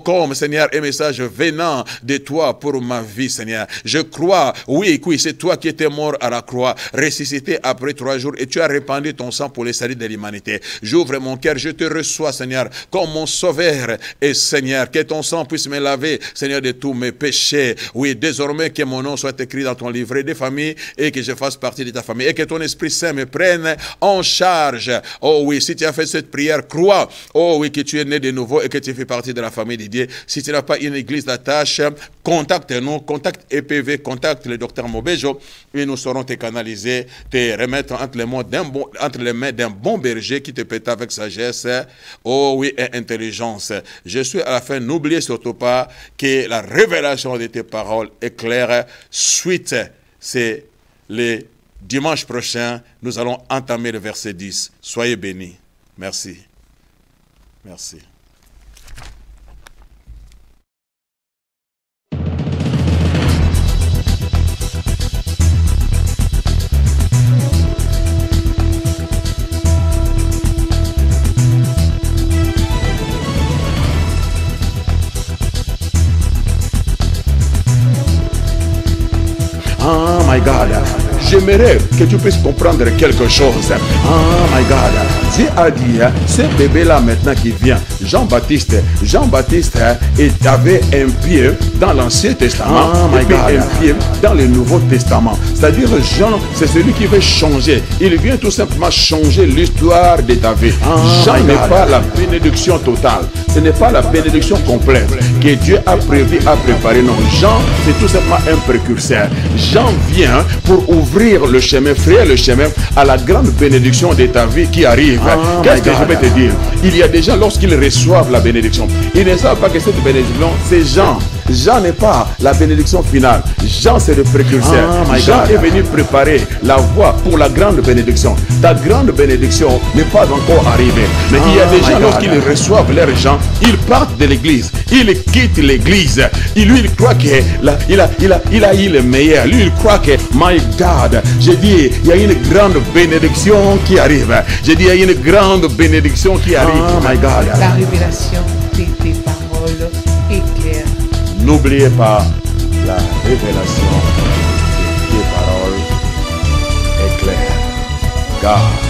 comme Seigneur, un message venant de toi pour ma vie, Seigneur. Je crois, oui, c'est toi qui étais mort à la croix, ressuscité après 3 jours, et tu as répandu ton sang pour le salut de l'humanité. J'ouvre mon cœur, je te reçois, Seigneur, comme mon sauveur, et Seigneur, que ton sang puisse me laver, Seigneur, de tous mes péchés. Oui, désormais que mon nom soit écrit dans ton livret des familles, et que je fasse partie de ta famille, et que ton Esprit Saint me prenne en charge. Oh oui, si tu as fait cette prière, crois, oh oui, que tu es né de nouveau et que tu fais partie de la famille de Dieu. Si tu n'as pas une église d'attache, contacte-nous, contacte EPV, contacte le docteur Mobejo, et nous saurons te canaliser, te remettre entre les mains d'un bon berger qui te pète avec sagesse, oh oui, et intelligence. Je suis à la fin, n'oubliez surtout pas que la révélation de tes paroles est claire. Suite, c'est le dimanche prochain, nous allons entamer le verset 10. Soyez bénis. Merci. Merci. Oh my God, j'aimerais que tu puisses comprendre quelque chose. Oh my God, Dieu a dit, ce bébé-là maintenant qui vient, Jean-Baptiste avait un pied dans l'Ancien Testament, et puis un pied dans le Nouveau Testament. C'est-à-dire Jean, c'est celui qui veut changer. Il vient tout simplement changer l'histoire de ta vie. Jean n'est pas la bénédiction totale. Ce n'est pas la bénédiction complète que Dieu a prévu, a préparé. Non, Jean, c'est tout simplement un précurseur. Jean vient pour ouvrir le chemin, frayer le chemin à la grande bénédiction de ta vie qui arrive. Qu'est-ce que je vais te dire? Il y a des gens, lorsqu'ils reçoivent la bénédiction, ils ne savent pas que cette bénédiction, c'est Jean. Jean n'est pas la bénédiction finale. Jean, c'est le précurseur. Jean est venu préparer la voie pour la grande bénédiction. Ta grande bénédiction n'est pas encore arrivée. Mais il y a des gens, lorsqu'ils reçoivent leur Jean, ils partent de l'église. Ils quittent l'église. Lui, il croit qu'il a eu le meilleur. Lui, il croit que, my God, j'ai dit, il y a une grande bénédiction qui arrive. J'ai dit, il y a une grande bénédiction qui arrive. Oh my God. La révélation de tes paroles est claire. N'oubliez pas, la révélation de tes paroles est claire. God.